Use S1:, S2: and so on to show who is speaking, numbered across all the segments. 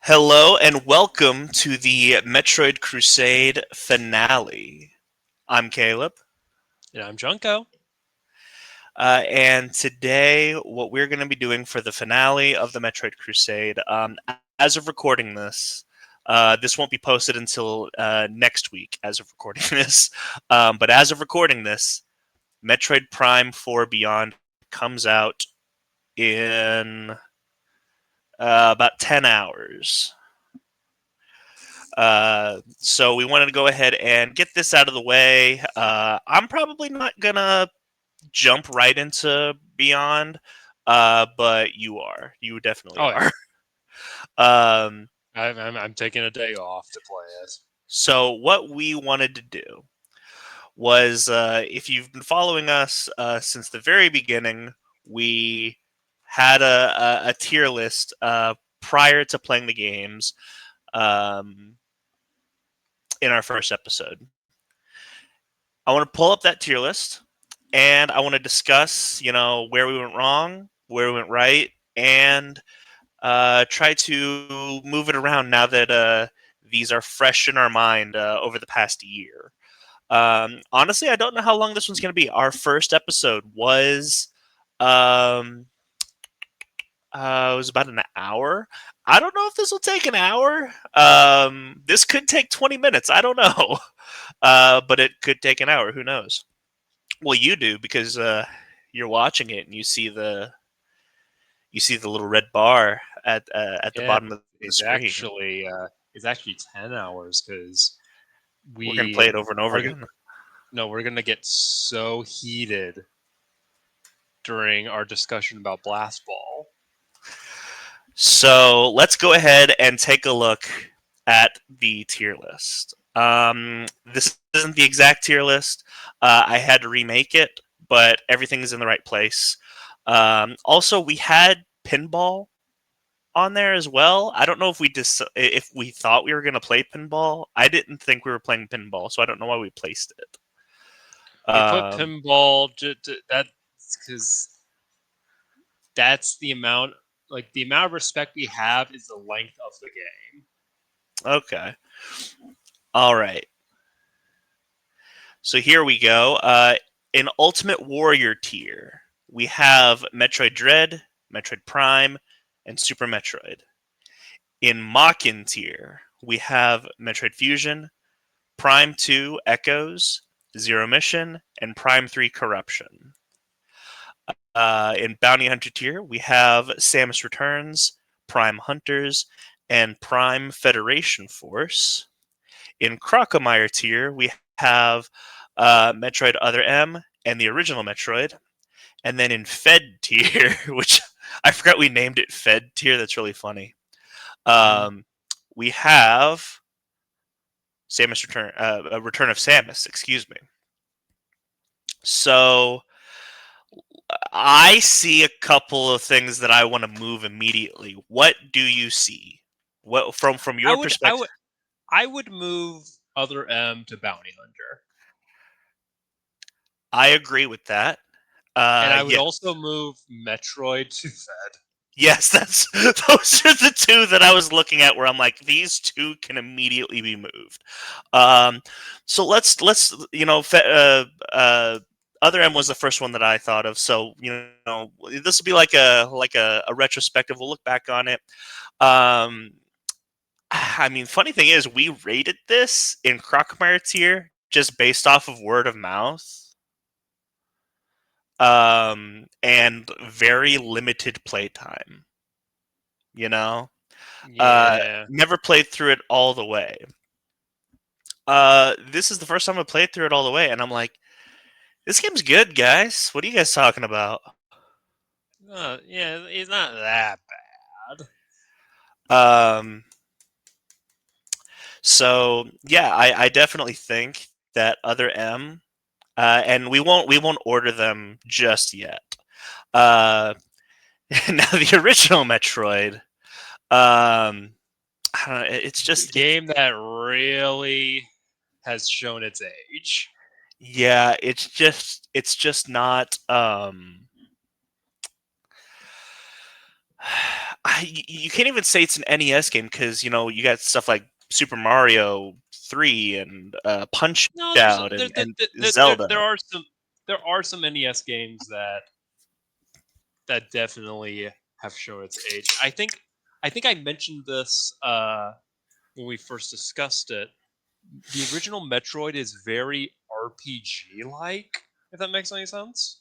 S1: Hello and welcome to the Metroid Crusade finale. I'm Caleb,
S2: And I'm Junko.
S1: and today what we're going to be doing for the finale of the Metroid Crusade, as of recording this, this won't be posted until next week as of recording this, but as of recording this, Metroid Prime 4 Beyond comes out in about 10 hours. So we wanted to go ahead and get this out of the way. I'm probably not gonna jump right into Beyond, but you are. You definitely
S2: Oh yeah,
S1: are. um,
S2: I'm taking a day off to play it.
S1: so what we wanted to do was, if you've been following us since the very beginning, we had a tier list prior to playing the games um, in our first episode. I want to pull up that tier list and I want to discuss, where we went wrong, where we went right, and try to move it around now that these are fresh in our mind over the past year. Honestly, I don't know how long this one's going to be. Our first episode um, was about an hour. I don't know if this will take an hour. This could take 20 minutes. I don't know. But it could take an hour. Who knows? Well, you do because you're watching it and you see the little red bar at the
S2: Yeah,
S1: bottom of the
S2: it's
S1: screen.
S2: actually uh, it's actually 10 hours because
S1: We're gonna
S2: we
S1: play it over and over
S2: are gonna
S1: again.
S2: no, we're gonna get so heated during our discussion about Blast Ball.
S1: So let's go ahead and take a look at the tier list. This isn't the exact tier list. I had to remake it, but everything is in the right place. Also, we had pinball on there as well. I don't know if we thought we were going to play pinball. I didn't think we were playing pinball, so I don't know why we placed it.
S2: We put
S1: Um,
S2: pinball that's because that's the amount of respect we have is the length of the game.
S1: okay, all right. So here we go. In Ultimate Warrior tier, we have Metroid Dread, Metroid Prime, and Super Metroid. In Makin tier, we have Metroid Fusion, Prime 2 Echoes, Zero Mission, and Prime 3 Corruption. In Bounty Hunter tier, we have Samus Returns, Prime Hunters, and Prime Federation Force. In Crocomire tier, we have Metroid Other M and the original Metroid. And then in Fed tier, which I forgot we named it Fed tier, that's really funny.
S2: Mhm.
S1: Um, we have Samus Return, Return of Samus, excuse me. So I see a couple of things that I want to move immediately. What do you see? What from
S2: I
S1: your
S2: would I
S1: perspective?
S2: would I would move Other M to Bounty Hunter.
S1: I agree with that.
S2: And I would
S1: Yeah,
S2: also move Metroid to Fed.
S1: yes, that's those are the two that I was looking at where I'm like, these two can immediately be moved. Um, so let's Other M was the first one that I thought of. So this will be like a retrospective. We'll look back on it. Um, I mean, funny thing is, we rated this in Crockmire tier just based off of word of mouth, and very limited playtime. You know,
S2: Yeah.
S1: never played through it all the way. This is the first time I played through it all the way, and I'm like, this game's good, guys. What are you guys talking about?
S2: Yeah, it's not that bad.
S1: Um, so yeah, I definitely think that Other M, and we won't order them just yet. Uh, now the original Metroid, I don't know, it's
S2: G-
S1: just it's
S2: game that really has shown its age.
S1: yeah, it's just not you can't even say it's an NES game because you got stuff like Super Mario 3 and Punch
S2: No,
S1: Out and Zelda.
S2: there are some NES games that definitely have shown its age. I think I mentioned this when we first discussed it. The original Metroid is very RPG like, if that makes any sense.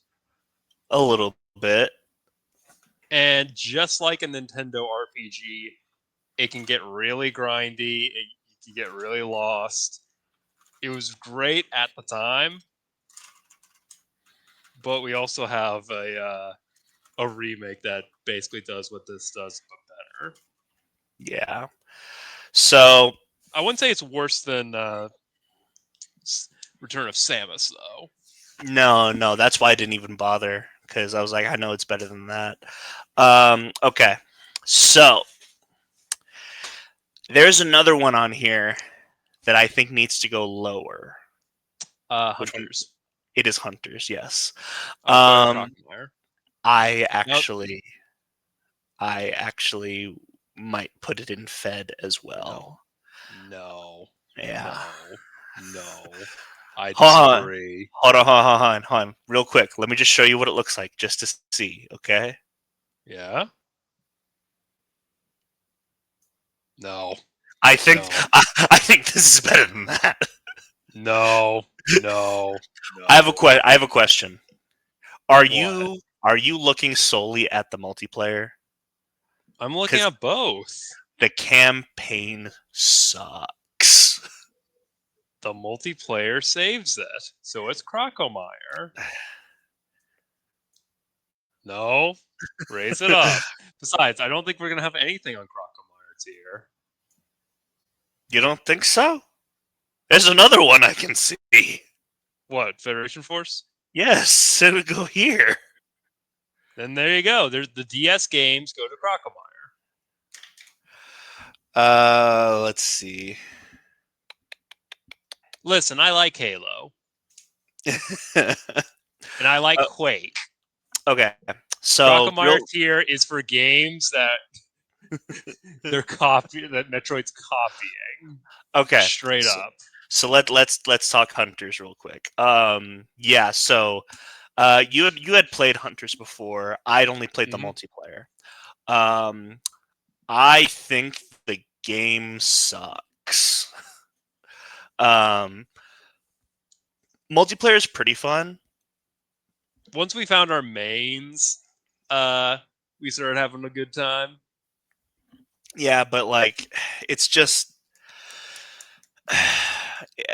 S1: A little bit.
S2: And just like a Nintendo RPG, it can get really grindy. It can get really lost. It was great at the time, but we also have a remake that basically does what this does but better.
S1: Yeah. So
S2: I wouldn't say it's worse than Return of Samus, though.
S1: no, that's why I didn't even bother because I was like, I know it's better than that. Okay. So there's another one on here that I think needs to go lower. Which one?
S2: Hunters.
S1: It is Hunters, yes.
S2: I would put it
S1: Um,
S2: Crocomire.
S1: I
S2: Nope.
S1: actually, I actually might put it in Fed as
S2: No.
S1: well.
S2: No.
S1: Yeah.
S2: No. I
S1: Hold on.
S2: disagree.
S1: Hold on. Real quick. Let me just show you what it looks like just to see, okay?
S2: Yeah? No.
S1: I think
S2: No.
S1: I think this is better than that.
S2: No. No. No.
S1: I have a question. Are
S2: What?
S1: you looking solely at the multiplayer?
S2: I'm looking
S1: Cuz
S2: at both.
S1: the campaign sucks.
S2: The multiplayer saves it. So it's Crocomire. No. Raise it up. Besides, I don't think we're going to have anything on Crocomire tier.
S1: You don't think so? There's another one I can see.
S2: What? Federation Force?
S1: Yes, it would go here.
S2: Then there you go. There's the DS games go to Crocomire.
S1: Let's see.
S2: Listen, I like Halo. And I like Quake.
S1: Okay, so
S2: Crocomire tier is for games that that Metroid's copying.
S1: okay,
S2: Straight up.
S1: so let's talk Hunters real quick. Yeah, so you had played Hunters before. I'd only played the multiplayer. I think the game sucks. Multiplayer is pretty fun.
S2: Once we found our mains, we started having a good time.
S1: Yeah, but like it's just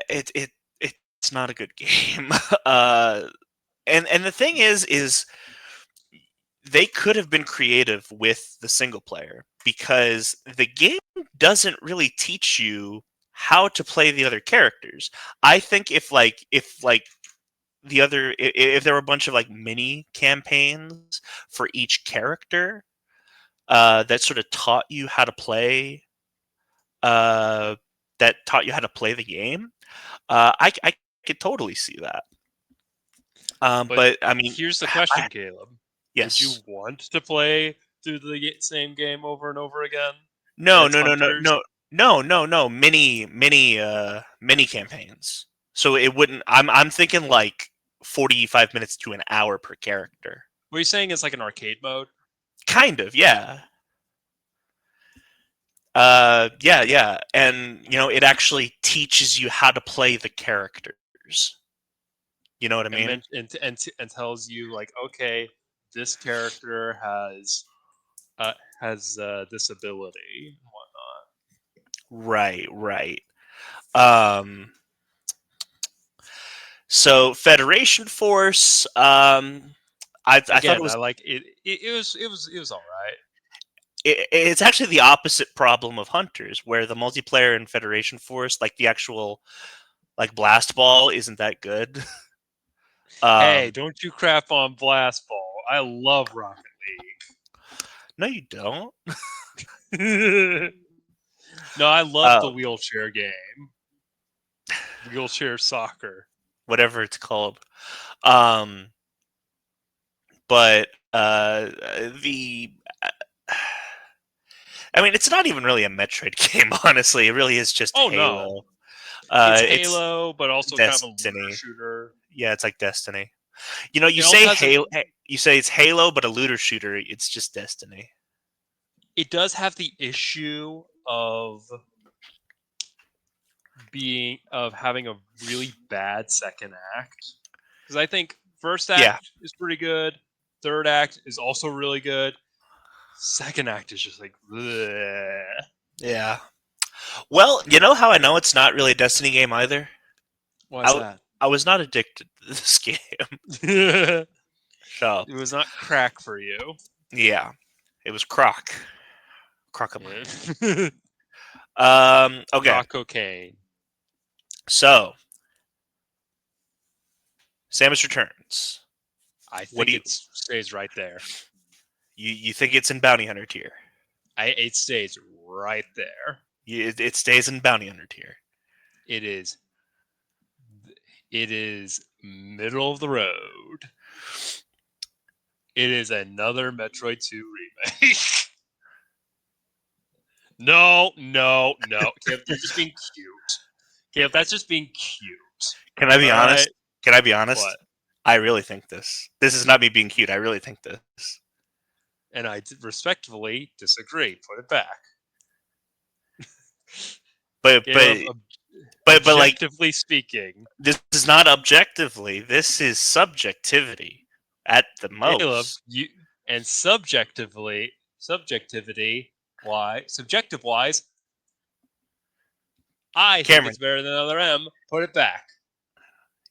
S1: it's not a good game. And the thing is they could have been creative with the single player because the game doesn't really teach you how to play the other characters. I think if if there were a bunch of like mini campaigns for each character that sort of taught you how to play uh, the game, I could totally see that. But I mean,
S2: here's the question, Caleb. Would you
S1: yes.
S2: want to play through the same game over and over again? And
S1: No,
S2: it's
S1: no, no, no,
S2: Hunters?
S1: no, no. Mini campaigns. So it wouldn't. I'm thinking like 45 minutes to an hour per character.
S2: What are you saying is like an arcade mode?
S1: Kind of, yeah. Yeah, and it actually teaches you how to play the characters. You know what I mean?
S2: And tells you like, okay, this character has this ability and
S1: Right, right. Um, so Federation Force. I thought it
S2: Again,
S1: was.
S2: I like it. It was all right.
S1: It's actually the opposite problem of Hunters, where the multiplayer in Federation Force, like the actual like blast ball, isn't that good.
S2: Hey,
S1: um,
S2: don't you crap on Blast Ball. I love Rocket
S1: no, you don't.
S2: League. No, I love the wheelchair game. Wheelchair soccer.
S1: Whatever it's called. Um, but the I mean, it's not even really a Metroid game, honestly. It really is just
S2: Oh no,
S1: Halo.
S2: it's
S1: It's
S2: Halo, but also kind of a looter
S1: Destiny.
S2: shooter.
S1: Yeah, it's like Destiny. You know, you
S2: It also
S1: say
S2: has a.
S1: Halo, you say it's Halo, but a looter shooter. It's just Destiny.
S2: It does have the issue of having a really bad second act, because I think first
S1: Yeah,
S2: act is pretty good, third act is also really good, second act is just like bleh.
S1: yeah. Well, you know how I know it's not really a Destiny game either?
S2: Why
S1: I,
S2: is
S1: w-
S2: that?
S1: I was not addicted to this game.
S2: It
S1: So,
S2: was not crack for you.
S1: yeah, it was Croc. Crocomine.
S2: Yeah.
S1: Okay,
S2: Rock cocaine.
S1: so Samus Returns.
S2: I
S1: What do
S2: think
S1: you
S2: it stays right there.
S1: you think it's in Bounty Hunter tier?
S2: It stays right there.
S1: It stays in Bounty Hunter tier.
S2: It is. It is middle of the road. It is another Metroid 2 remake. No, no, no. Caleb, you're just being cute. Caleb, that's just being cute.
S1: Can I be
S2: All right?
S1: honest? Can I be honest?
S2: What?
S1: I really think this. This is not me being cute. I really think this.
S2: And I respectfully disagree. Put it back.
S1: But but
S2: Caleb,
S1: but like
S2: objectively speaking,
S1: this is not objectively. This is subjectivity at the
S2: Caleb,
S1: most.
S2: you and subjective wise, I think
S1: Cameron.
S2: it's better than other M. Put it back.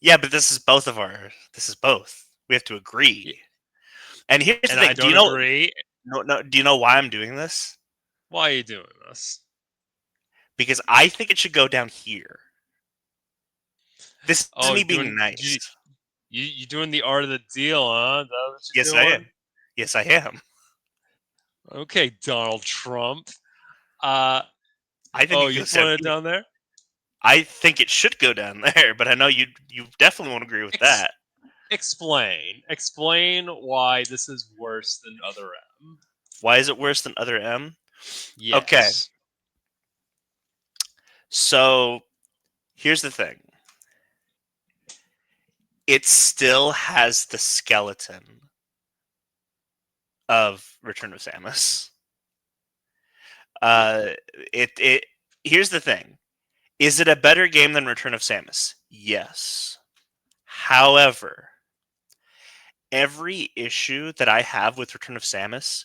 S1: Yeah, but this is both of our. This is both. We have to agree. And here's the
S2: And I
S1: thing. Do you
S2: don't
S1: know?
S2: agree.
S1: No. Do you know why I'm doing this?
S2: Why are you doing this?
S1: Because I think it should go down here. This is
S2: Oh,
S1: me
S2: you're
S1: being
S2: doing
S1: nice.
S2: you doing the art of the deal, huh? That's what
S1: Yes,
S2: you're
S1: I
S2: doing.
S1: am. Yes, I am.
S2: Okay, Donald Trump. Uh
S1: I think
S2: oh,
S1: it
S2: you
S1: goes down
S2: put it
S1: here.
S2: down there?
S1: I think it should go down there, but I know you definitely won't agree with
S2: Ex-
S1: that.
S2: explain why this is worse than other M.
S1: Why is it worse than other M? Okay,
S2: Yes.
S1: so here's the thing. It still has the skeleton of Return of Samus. Uh, it. Here's the thing. Is it a better game than Return of Samus? Yes. However, every issue that I have with Return of Samus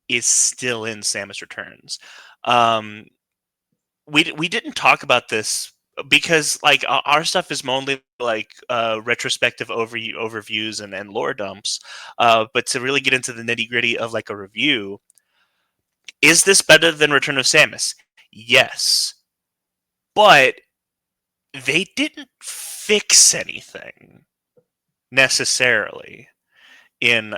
S1: is still in Samus Returns. Um, we didn't talk about this because like our stuff is mainly like retrospective overviews and lore dumps. But to really get into the nitty gritty of like a review, is this better than Return of Samus? Yes, but they didn't fix anything necessarily in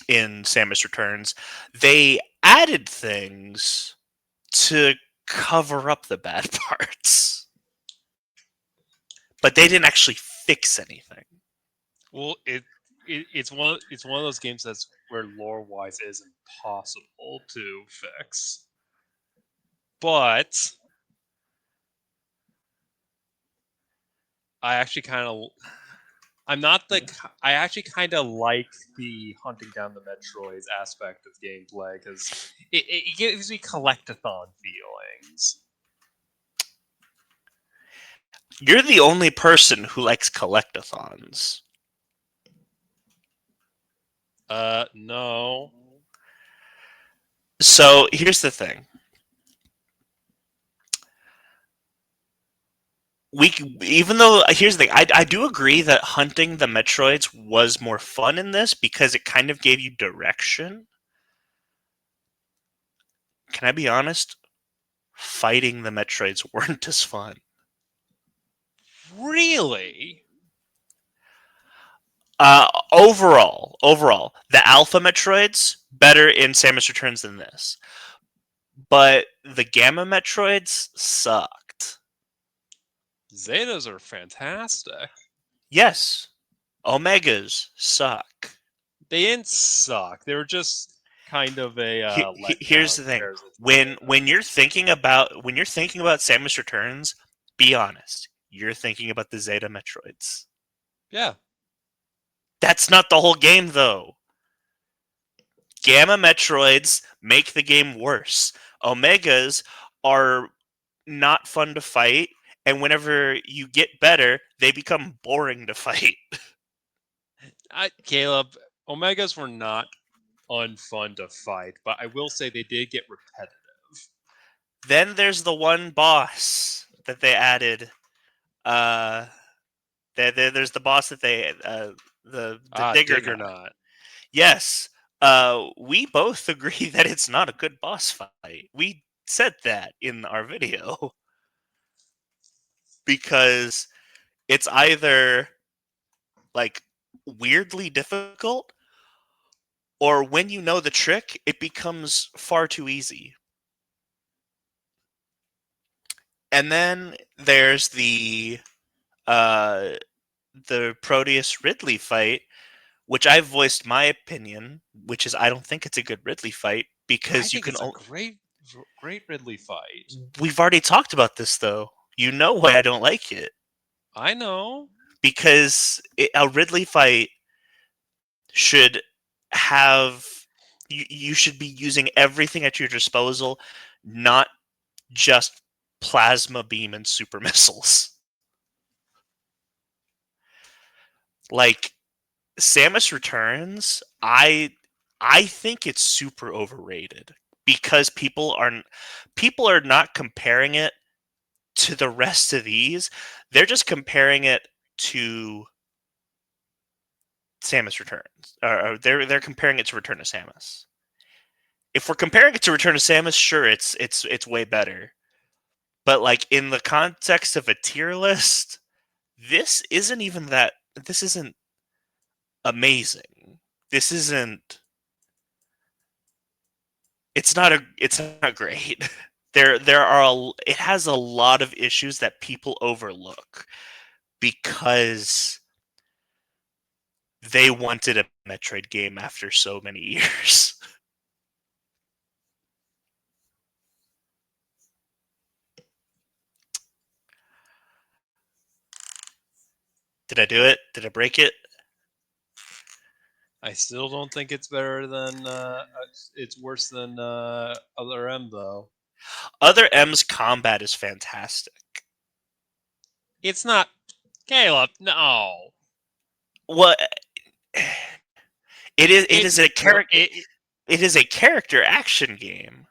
S1: Samus Returns. They added things to cover up the bad parts, but they didn't actually fix anything.
S2: Well, it's one of those games that's where lore wise is impossible to fix. But I actually kind of I'm not the I actually kind of like the hunting down the Metroids aspect of gameplay because it gives me collectathon feelings.
S1: You're the only person who likes collectathons.
S2: No.
S1: So here's the thing. Even though here's the thing, I do agree that hunting the Metroids was more fun in this because it kind of gave you direction. Can I be honest? Fighting the Metroids weren't as fun.
S2: Really?
S1: Overall, the Alpha Metroids better in Samus Returns than this, but the Gamma Metroids sucked.
S2: Zetas are fantastic.
S1: Yes, Omegas suck.
S2: They didn't suck. They were just kind of a
S1: Here's
S2: letdown
S1: the thing:
S2: comparison to
S1: when
S2: Bayonetta.
S1: you're thinking about Samus Returns, be honest. You're thinking about the Zeta Metroids.
S2: Yeah,
S1: That's not the whole game, though. Gamma Metroids make the game worse. Omegas are not fun to fight, and whenever you get better, they become boring to fight.
S2: Caleb, Omegas were not unfun to fight, but I will say they did get repetitive.
S1: Then there's the one boss that they added. Uh, there's the boss that they the Digger
S2: Dig or
S1: Knot.
S2: not.
S1: Yes, we both agree that it's not a good boss fight. We said that in our video because it's either like weirdly difficult or when you know the trick, it becomes far too easy. And then there's uh the Proteus Ridley fight, which I've voiced my opinion, which is I don't think it's a good Ridley fight
S2: I
S1: because you
S2: think
S1: can.
S2: it's a great Ridley fight.
S1: We've already talked about this though. You know why I don't like it
S2: I know.
S1: because a Ridley fight should have you should be using everything at your disposal, not just plasma beam and super missiles. Like Samus Returns, I think it's super overrated because people are not comparing it to the rest of these. They're just comparing it to Samus Returns. Or they're comparing it to Return of Samus. If we're comparing it to Return of Samus, sure, it's way better. But like in the context of a tier list, this isn't even that. This isn't amazing. This isn't. It's not a. It's not great. There are. It has a lot of issues that people overlook because they wanted a Metroid game after so many years. Did I do it? Did I break it?
S2: I still don't think it's better than. It's worse than Other M though.
S1: Other M's combat is fantastic.
S2: It's not. Caleb, no.
S1: Well, it is. It
S2: It,
S1: is a
S2: no,
S1: character. It is a character action game.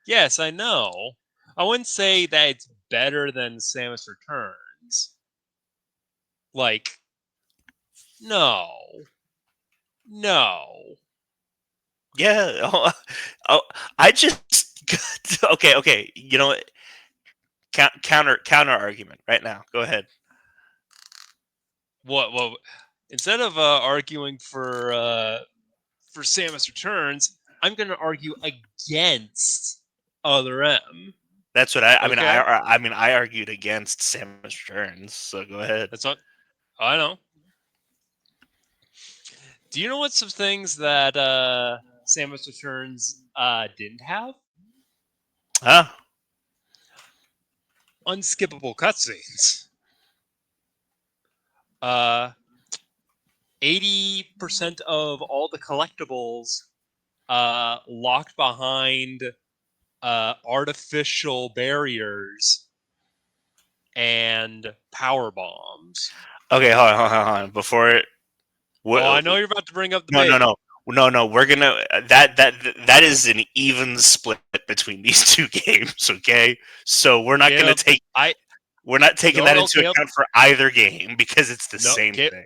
S2: yes, I know. I wouldn't say that it's better than Samus Returns. Like, no. No.
S1: Yeah. Oh, I just okay. Okay. You know what? Counter argument right now. Go ahead.
S2: What instead of arguing for Samus Returns, I'm going to argue against Other M.
S1: That's what I mean.
S2: Okay?
S1: I mean, I argued against Samus Returns. So go ahead.
S2: That's what I know. Do you know what some things that Samus Returns didn't have?
S1: Huh?
S2: Unskippable cutscenes. Uh, 80% of all the collectibles locked behind artificial barriers and power bombs.
S1: Okay. Hold on. Before it.
S2: Oh,
S1: What,
S2: I know you're about to bring up the
S1: no. No.
S2: baby.
S1: No. No. No. We're gonna that is an even split between these two games. Okay. So we're not gonna
S2: Caleb,
S1: take.
S2: I
S1: We're not taking that
S2: no
S1: into
S2: Caleb,
S1: account for either game because it's the
S2: no
S1: same thing.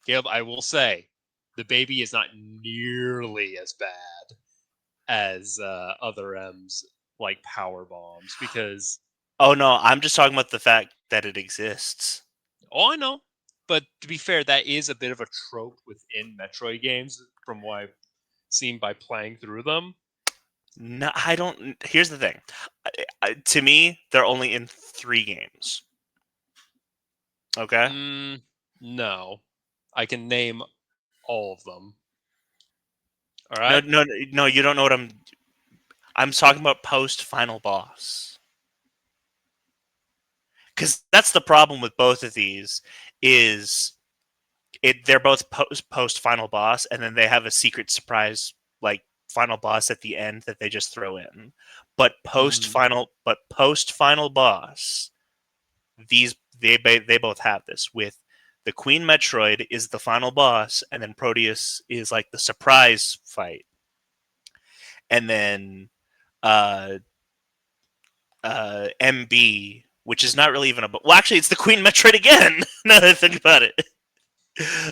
S2: Caleb. I will say the baby is not nearly as bad as other M's like power bombs because
S1: Oh no, I'm just talking about the fact that it exists.
S2: oh I know, but to be fair, that is a bit of a trope within Metroid games from what I've seen by playing through them.
S1: No, I don't. Here's the thing. To me, they're only in 3 games. Okay.
S2: No, I can name all of them. All
S1: No,
S2: right.
S1: no, no. You don't know what I'm talking about. Post final boss, because that's the problem with both of these. Is they're both post final boss, and then they have a secret surprise like final boss at the end that they just throw in. But
S2: Mm.
S1: post final boss, these they both have this with the Queen Metroid is the final boss, and then Proteus is like the surprise fight, and then uh, MB, which is not really even a well, actually, it's the Queen Metroid again. Now that I think about it,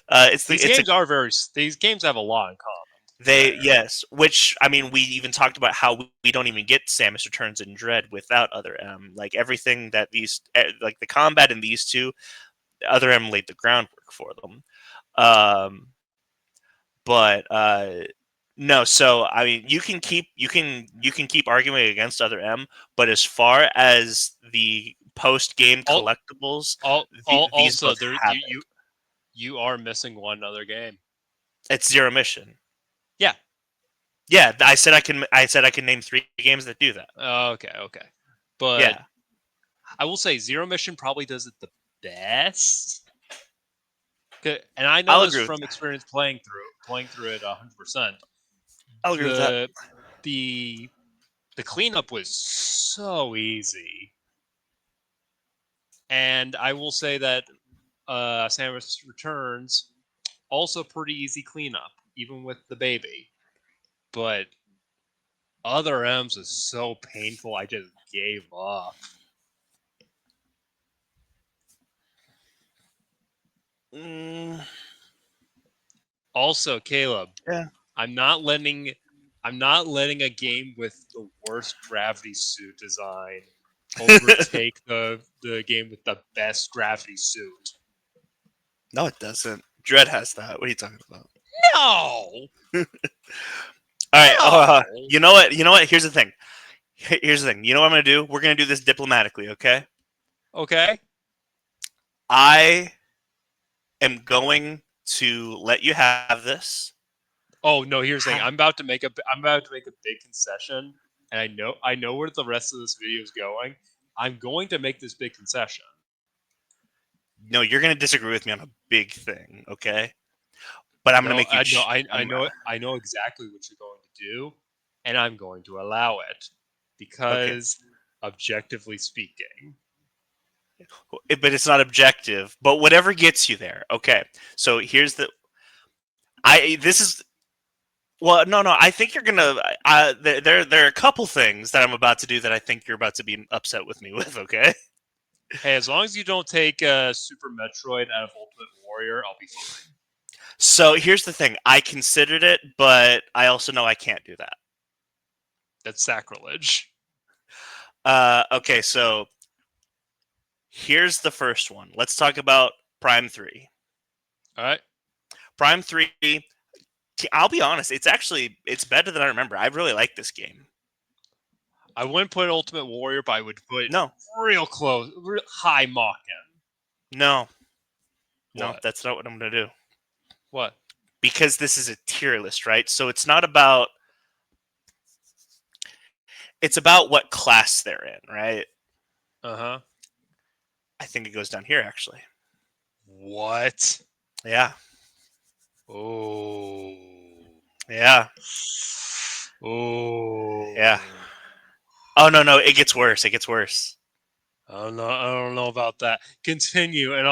S1: it's a
S2: These games have a lot in common. To be
S1: they
S2: fair.
S1: yes, which I mean, we even talked about how we don't even get Samus Returns and Dread without Other M. Like everything that like the combat in these two, Other M laid the groundwork for them. Um, but no, so I mean, you can keep arguing against Other M, but as far as the post game
S2: All,
S1: collectibles, these
S2: also,
S1: both
S2: there
S1: have it.
S2: you are missing one other game.
S1: It's Zero Mission.
S2: Yeah.
S1: Yeah, I said I can name 3 games that do that.
S2: Okay. Okay. But
S1: Yeah,
S2: I will say Zero Mission probably does it the best. And I know
S1: I'll
S2: this
S1: agree with
S2: from
S1: that.
S2: experience playing through it 100%.
S1: I'll agree with that.
S2: The the the cleanup was so easy, and I will say that Samus Returns also pretty easy cleanup, even with the baby. But Other M's was so painful, I just gave up.
S1: Mm,
S2: Also, Caleb,
S1: yeah.
S2: I'm not letting I'm not letting a game with the worst gravity suit design overtake the game with the best gravity suit.
S1: No, it doesn't. Dread has that. What are you talking about?
S2: No,
S1: All right.
S2: no.
S1: You know what? You know what? Here's the thing. Here's the thing. You know what I'm gonna do? We're gonna do this diplomatically, okay?
S2: Okay.
S1: I am going to let you have this.
S2: Oh no. Here's the thing.
S1: Ha-
S2: I'm about to make a big concession, and I know where the rest of this video is going. I'm going to make this big concession.
S1: no, you're gonna disagree with me on a big thing, okay? But I'm gonna
S2: No,
S1: make you.
S2: I know exactly what you're going to do, and I'm going to allow it
S1: Okay,
S2: because, objectively speaking,
S1: but it's not objective. But whatever gets you there, okay. So here's the. I this is well, no, no. I think you're gonna. There are a couple things that I'm about to do that I think you're about to be upset with me with. Okay.
S2: hey, as long as you don't take Super Metroid out of Ultimate Warrior, I'll be fine.
S1: So here's the thing. I considered it, but I also know I can't do that.
S2: That's sacrilege.
S1: Okay, so here's the first one. Let's talk about Prime 3.
S2: All right.
S1: Prime 3, I'll be honest, it's better than I remember. I really like this game.
S2: I wouldn't put Ultimate Warrior, but I would put
S1: No.
S2: real close, high Mockin.
S1: No. No,
S2: What?
S1: that's not what I'm going to do.
S2: What?
S1: Because this is a tier list, right? So it's not about it's about what class they're in, right?
S2: Uh huh.
S1: I think it goes down here actually.
S2: What?
S1: Yeah.
S2: Oh.
S1: Yeah. Yeah.
S2: Oh.
S1: Oh no, no, it gets worse. It gets worse.
S2: I don't know about that. Continue, and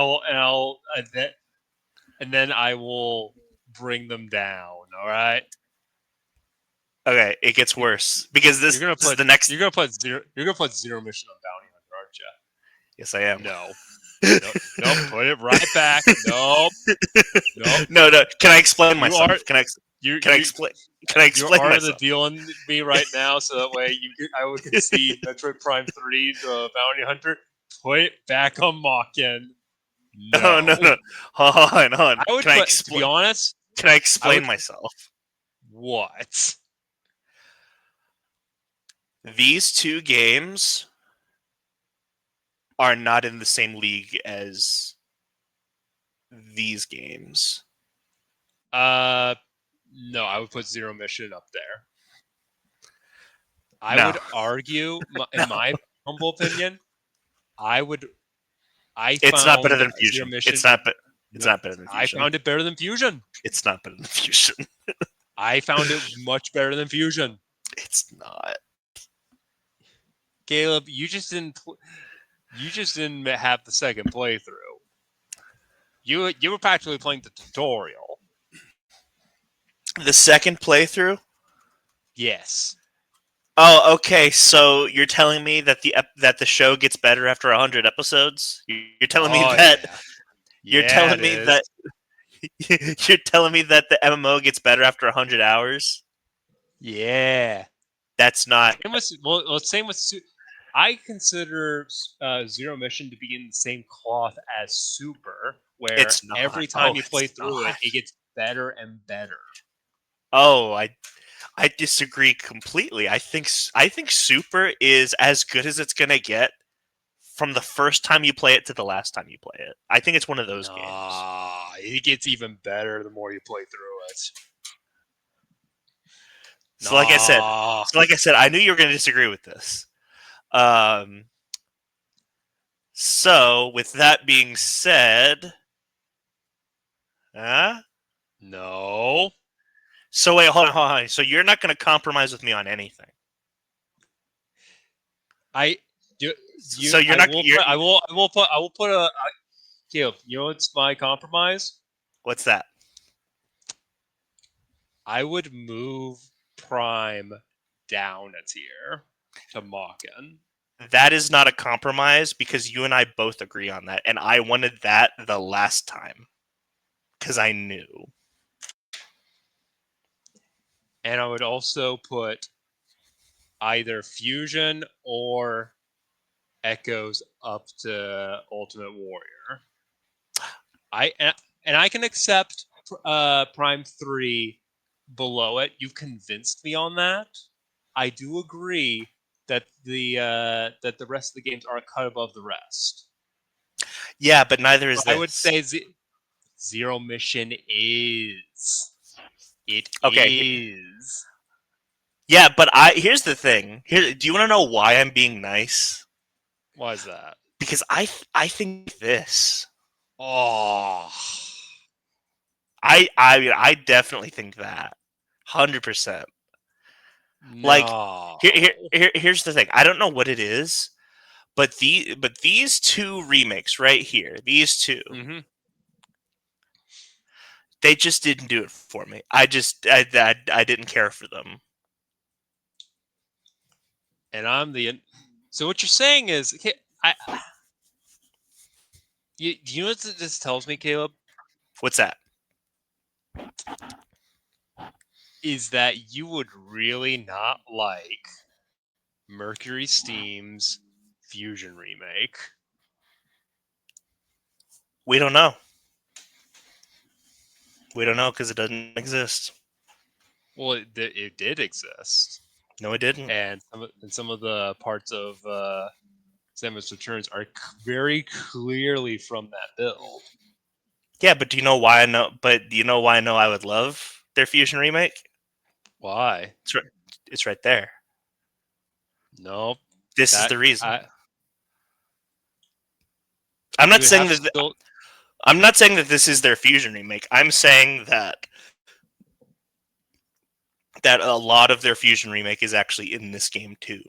S2: then I will bring them down. All right.
S1: Okay, it gets
S2: You,
S1: worse because this is the next.
S2: you're gonna put Zero Mission on Bounty Hunter, aren't you?
S1: Yes, I am.
S2: No. No. Nope. Put it right back. Nope. Nope.
S1: No, no. Can I explain
S2: You are
S1: myself?
S2: you
S1: Can I
S2: you
S1: explain? Can I
S2: you're
S1: explain
S2: part of the
S1: myself?
S2: deal in me right now, so that way I will concede Metroid Prime 3 to Bounty Hunter. Put it back on Mockin.
S1: No, no,
S2: No.
S1: no. Hold on, hold on.
S2: I would put, to be honest,
S1: Can I
S2: I
S1: explain
S2: would.
S1: myself?
S2: What?
S1: These 2 games are not in the same league as these games.
S2: Uh, No, I would put Zero Mission up there. I
S1: No,
S2: would argue, in
S1: no,
S2: my humble opinion, I would. I
S1: it's not better
S2: found
S1: than
S2: Zero
S1: Fusion. It's
S2: Mission.
S1: not. It's
S2: No,
S1: not better than
S2: I
S1: Fusion.
S2: found it better than Fusion.
S1: It's not better than Fusion.
S2: I found it much better than Fusion.
S1: It's not.
S2: Caleb, you just didn't. You just didn't have the second playthrough. You were practically playing the tutorial.
S1: The second playthrough.
S2: Yes.
S1: Oh, okay. So you're telling me that the show gets better after 100 episodes? You're telling me
S2: Oh
S1: that
S2: yeah.
S1: you're
S2: Yeah,
S1: telling
S2: it
S1: me
S2: is.
S1: that you're telling me that the MMO gets better after 100 hours?
S2: Yeah.
S1: That's not.
S2: Same with same with. I consider Zero Mission to be in the same cloth as Super, where
S1: It's not.
S2: every time
S1: Oh,
S2: you play
S1: it's
S2: through
S1: not.
S2: it, it gets better and better.
S1: Oh, I disagree completely. I think Super is as good as it's gonna get from the first time you play it to the last time you play it. I think it's one of those games.
S2: Nah, it gets even better the more you play through it.
S1: So like I said,
S2: Nah.
S1: I knew you were going to disagree with this. Um, so with that being said, huh?
S2: No.
S1: So wait, hold on. So you're not going to compromise with me on anything.
S2: I you
S1: So you're
S2: I
S1: not.
S2: will
S1: You're.
S2: put I will put Caleb, you know what's my compromise?
S1: What's that?
S2: I would move Prime down a tier to Makken.
S1: That is not a compromise because you and I both agree on that, and I wanted that the last time because I knew.
S2: And I would also put either Fusion or Echoes up to Ultimate Warrior. And I can accept Prime 3 below it. You've convinced me on that. I do agree that the rest of the games are a cut above the rest.
S1: Yeah, but neither is
S2: But I would
S1: this.
S2: say Zero Mission is. It
S1: Okay.
S2: is.
S1: Yeah, but here's the thing. Here, do you want to know why I'm being nice?
S2: Why is that?
S1: Because I think this.
S2: Oh.
S1: I definitely think that. 100%. Like
S2: No.
S1: here's the thing. I don't know what it is, but these two remakes right here, these two,
S2: Mm-hmm.
S1: they just didn't do it for me. I didn't care for them.
S2: And I'm the. So what you're saying is, okay, do you know what this tells me, Caleb?
S1: What's that?
S2: Is that you would really not like Mercury Steam's Fusion remake.
S1: We don't know. We don't know because it doesn't exist.
S2: Well, it did exist,
S1: No, it didn't.
S2: and some of the parts of Samus Returns are very clearly from that build.
S1: Yeah, but do you know why I know? But do you know why I know I would love their Fusion remake?
S2: Why?
S1: It's right. It's right there.
S2: Nope.
S1: This is
S2: That
S1: the reason.
S2: I
S1: I'm
S2: you
S1: not
S2: would
S1: saying
S2: have to
S1: that.
S2: still.
S1: I'm not saying that this is their Fusion remake. I'm saying that a lot of their Fusion remake is actually in this game too.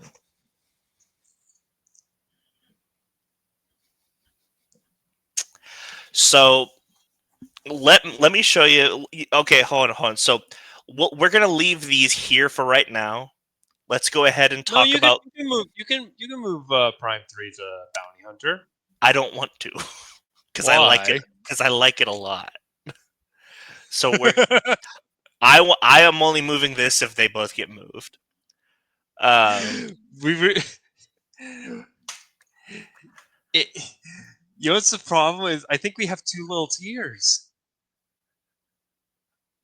S1: So let me show you. Okay, hold on. So we're gonna leave these here for right now. Let's go ahead and
S2: No,
S1: talk about.
S2: you can move move Prime 3 to Bounty Hunter.
S1: I don't want to because I like it
S2: Why?
S1: because I like it a lot. So I am only moving this if they both get moved.
S2: we re- it, you know what's the problem is I think we have too little tiers.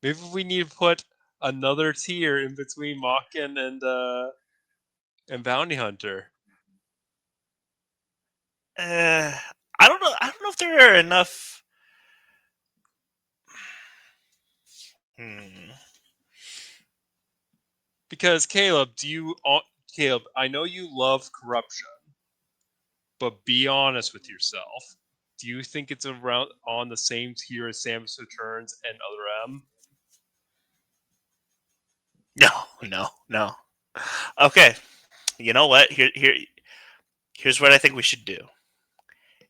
S2: Maybe we need to put another tier in between Makken and Bounty Hunter.
S1: uh, I don't know. I don't know if there are enough. Hmm.
S2: Because Caleb, I know you love corruption, but be honest with yourself. Do you think it's around on the same tier as Samus Returns and Other M?
S1: No. Okay, you know what? Here's what I think we should do.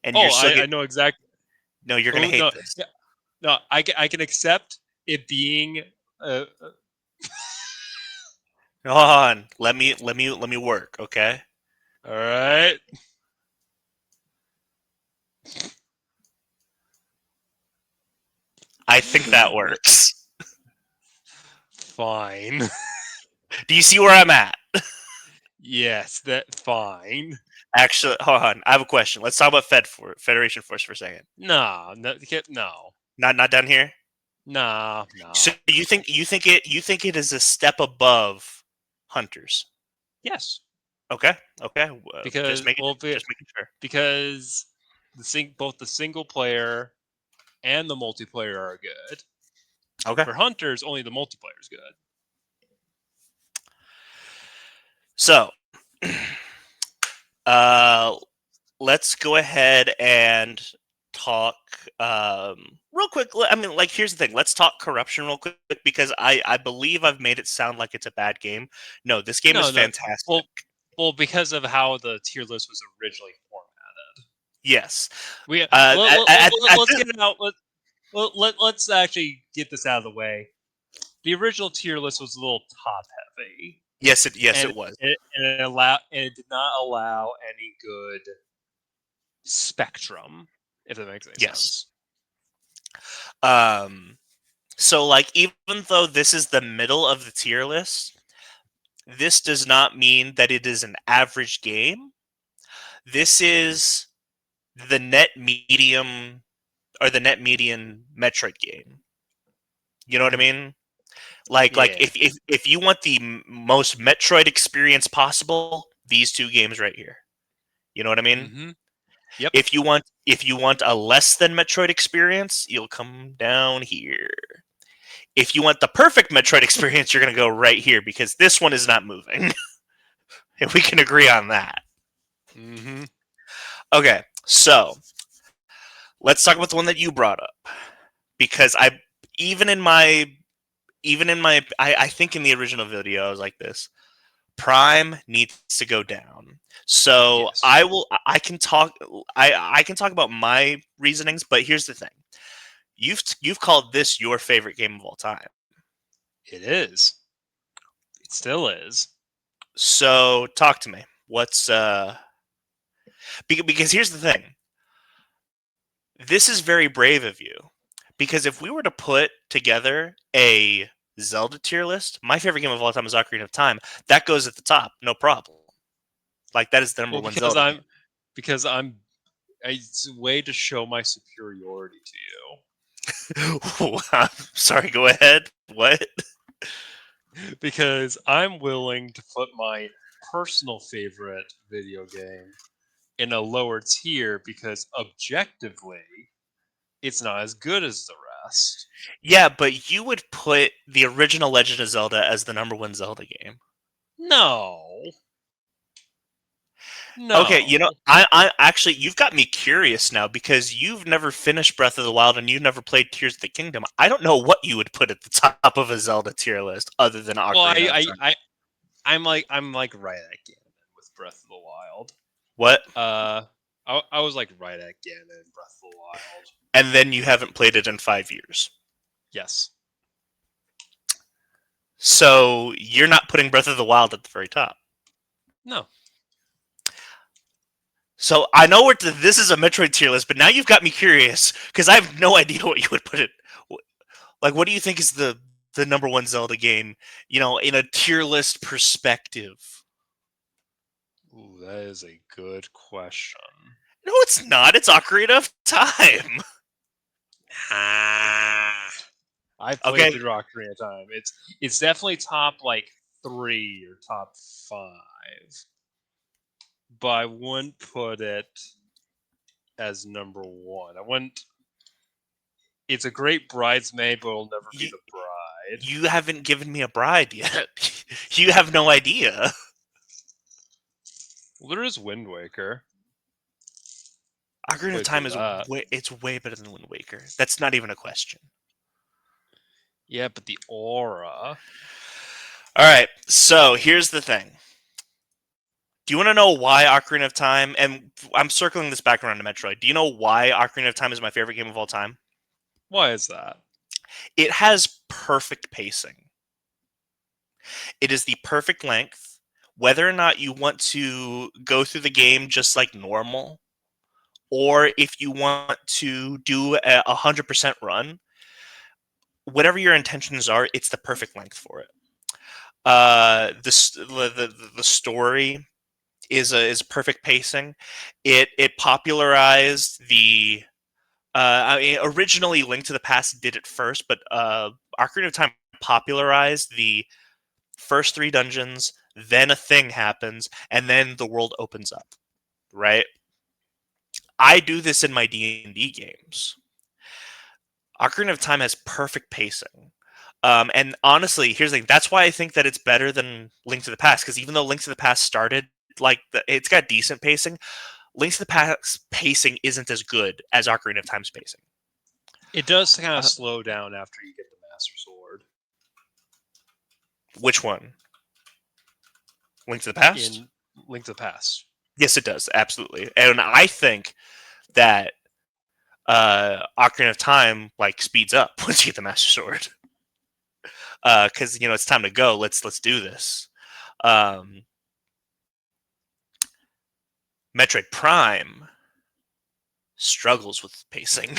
S1: And you're
S2: Oh,
S1: still
S2: I know exactly.
S1: no, you're gonna
S2: Oh
S1: hate
S2: no,
S1: this.
S2: yeah, no, I can accept it being.
S1: Hold on. Let me work, okay?
S2: All right,
S1: I think that works.
S2: fine.
S1: Do you see where I'm at?
S2: Yes, that fine.
S1: Actually, hold on. I have a question. Let's talk about Federation Force for a second.
S2: No, no, no,
S1: Not down here.
S2: no,
S1: So
S2: no.
S1: you think it is a step above Hunters?
S2: Yes,
S1: Okay. Just
S2: because
S1: making just making sure.
S2: because both the single player and the multiplayer are good.
S1: Okay.
S2: For Hunters, only the multiplayer is good.
S1: So, uh, let's go ahead and talk real quick. I mean, like, here's the thing. Let's talk corruption real quick because I believe I've made it sound like it's a bad game. No, this game is
S2: No, no.
S1: fantastic.
S2: Well, because of how the tier list was originally formatted.
S1: Yes.
S2: We
S1: At
S2: let's
S1: this,
S2: get it out. Let's actually get this out of the way. The original tier list was a little top heavy,
S1: yes,
S2: and
S1: it was.
S2: it did not allow any good spectrum, if that makes any
S1: Yes.
S2: sense.
S1: Um. So, like, even though this is the middle of the tier list, this does not mean that it is an average game. This is the net medium or the net median Metroid game. You know what I mean? Like
S2: Yeah.
S1: if you want the most Metroid experience possible, these two games right here. You know what I mean?
S2: Mm-hmm. Yep.
S1: If you want a less than Metroid experience, you'll come down here. If you want the perfect Metroid experience, you're gonna go right here because this one is not moving. And we can agree on that.
S2: Mm-hmm.
S1: Okay, so let's talk about the one that you brought up because even in my I think in the original video I was like this. Prime needs to go down. So
S2: Yes,
S1: I can talk about my reasonings, but here's the thing. You've called this your favorite game of all time.
S2: it is. It still is.
S1: So talk to me. What's because here's the thing. This is very brave of you. Because if we were to put together a Zelda tier list, my favorite game of all time is Ocarina of Time. That goes at the top, no problem. Like that is the number
S2: Well,
S1: one Zelda game.
S2: because I'm it's a way to show my superiority to
S1: I'm sorry, go ahead. What?
S2: you. Because I'm willing to put my personal favorite video game in a lower tier because objectively it's not as good as the rest.
S1: Yeah, but you would put the original Legend of Zelda as the number one Zelda game.
S2: No.
S1: Okay,
S2: No.
S1: I actually you've got me curious now because you've never finished Breath of the Wild and you've never played Tears of the Kingdom. I don't know what you would put at the top of a Zelda tier list other than
S2: Well,
S1: Ocarina of Time.
S2: I'm like right at Ganon with Breath of the Wild.
S1: What?
S2: I was like right at Ganon in Breath of the Wild.
S1: And then you haven't played it in 5 years.
S2: Yes.
S1: So you're not putting Breath of the Wild at the very top.
S2: No.
S1: So I know this is a Metroid tier list, but now you've got me curious because I have no idea what you would put it. Like, what do you think is the number one Zelda game? In a tier list perspective.
S2: Ooh, that is a good question.
S1: No, it's not. It's Ocarina of Time.
S2: Ah. I played
S1: Okay.
S2: through Ocarina of Time. It's definitely top like 3 or top 5, but I wouldn't put it as number 1. I wouldn't. It's a great bridesmaid, but it'll never be
S1: You
S2: the bride.
S1: you haven't given me a bride yet. You have no idea.
S2: Well, there is Wind Waker.
S1: Ocarina of
S2: Played through
S1: Time is
S2: that.
S1: it's way better than Wind Waker. That's not even a question.
S2: Yeah, but the aura.
S1: All right, so here's the thing. Do you want to know why Ocarina of Time? And I'm circling this back around to Metroid. Do you know why Ocarina of Time is my favorite game of all time?
S2: Why is that?
S1: It has perfect pacing. It is the perfect length. Whether or not you want to go through the game just like normal, or if you want to do a 100% run, whatever your intentions are, it's the perfect length for it. The story is perfect pacing. It popularized the I mean, originally Link to the Past did it first, but Ocarina of Time popularized the first three dungeons. Then a thing happens, and then the world opens up. Right? I do this in my D&D games. Ocarina of Time has perfect pacing. And honestly, here's the thing. That's why I think that it's better than Link to the Past, because even though Link to the Past started it's got decent pacing. Link to the Past pacing isn't as good as Ocarina of Time's pacing.
S2: It does kind of
S1: Uh,
S2: slow down after you get the Master Sword
S1: which one? Link to the Past?
S2: in Link to the Past.
S1: Yes, it does. Absolutely. And I think that Ocarina of Time like speeds up once you get the Master Sword. Because it's time to go. Let's do this. Um, Metroid Prime struggles with pacing.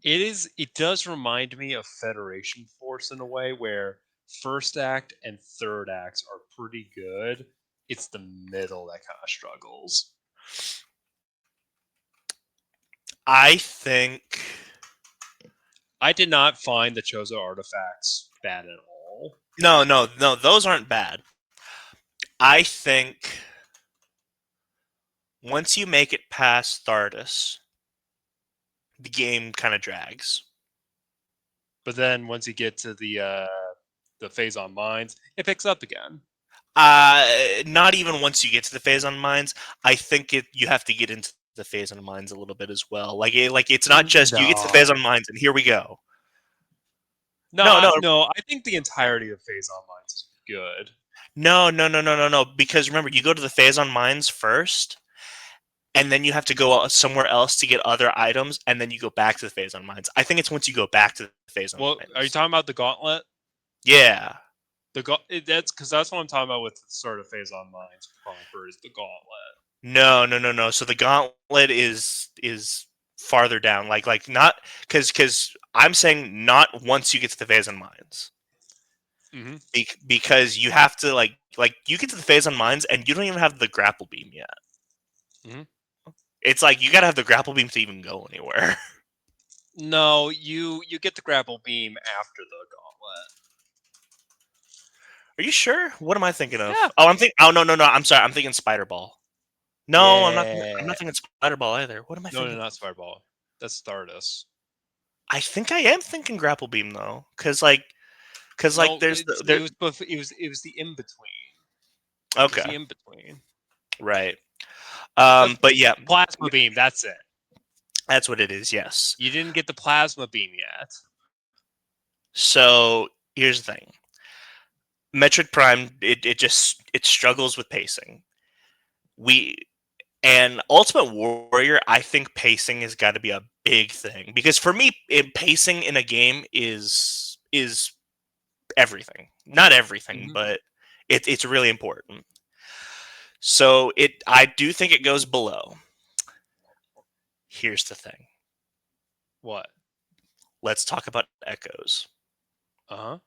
S2: It does remind me of Federation Force in a way where first act and third acts are pretty good. It's the middle that kind of struggles.
S1: I think
S2: I did not find the Chozo artifacts bad at all.
S1: no, those aren't bad. I think once you make it past Thardus, the game kind of drags.
S2: But then once you get to the phase on mines, it picks up again.
S1: Not even once you get to the phase on mines. I think you have to get into the phase on mines a little bit as well. Like it's not just you get to the phase
S2: No.
S1: on mines and here we go.
S2: No,
S1: No, no,
S2: no. I think the entirety of phase on mines is good.
S1: no. Because remember, you go to the phase on mines first, and then you have to go somewhere else to get other items, and then you go back to the phase on mines. I think it's once you go back to the phase on
S2: Well, are you
S1: mines.
S2: talking about the gauntlet?
S1: Yeah.
S2: That's because that's what I'm talking about with the sort of phase on mines proper is the gauntlet.
S1: No. So the gauntlet is farther down. Like not because I'm saying not once you get to the phase on mines.
S2: Mm-hmm.
S1: Because you have to like you get to the phase on mines and you don't even have the grapple beam yet.
S2: Mm-hmm.
S1: It's like you gotta have the grapple beam to even go anywhere.
S2: No, you get the grapple beam after the gauntlet.
S1: Are you sure? What am I thinking of?
S2: Yeah.
S1: Oh, I'm thinking. Oh no. I'm sorry. I'm thinking Spider Ball. No, I'm not. I'm
S2: Yeah.
S1: not thinking Spider Ball either. What am I
S2: No,
S1: thinking
S2: not
S1: of?
S2: Fireball. That's Stardust.
S1: I think I am thinking grapple beam though, because
S2: No,
S1: there's
S2: it was both. It was the in between. It was
S1: okay,
S2: the in between.
S1: right.
S2: Uh,
S1: But yeah,
S2: Plasma beam. That's it.
S1: that's what it is. Yes.
S2: You didn't get the plasma beam yet.
S1: So here's the thing. Metroid Prime, it struggles with pacing. We and Ultimate Warrior, I think pacing has got to be a big thing because for me, pacing in a game is everything. Not everything,
S2: Mm-hmm.
S1: but it's really important. So I do think it goes below. Here's the thing.
S2: What?
S1: Let's talk about Echoes.
S2: Uh huh.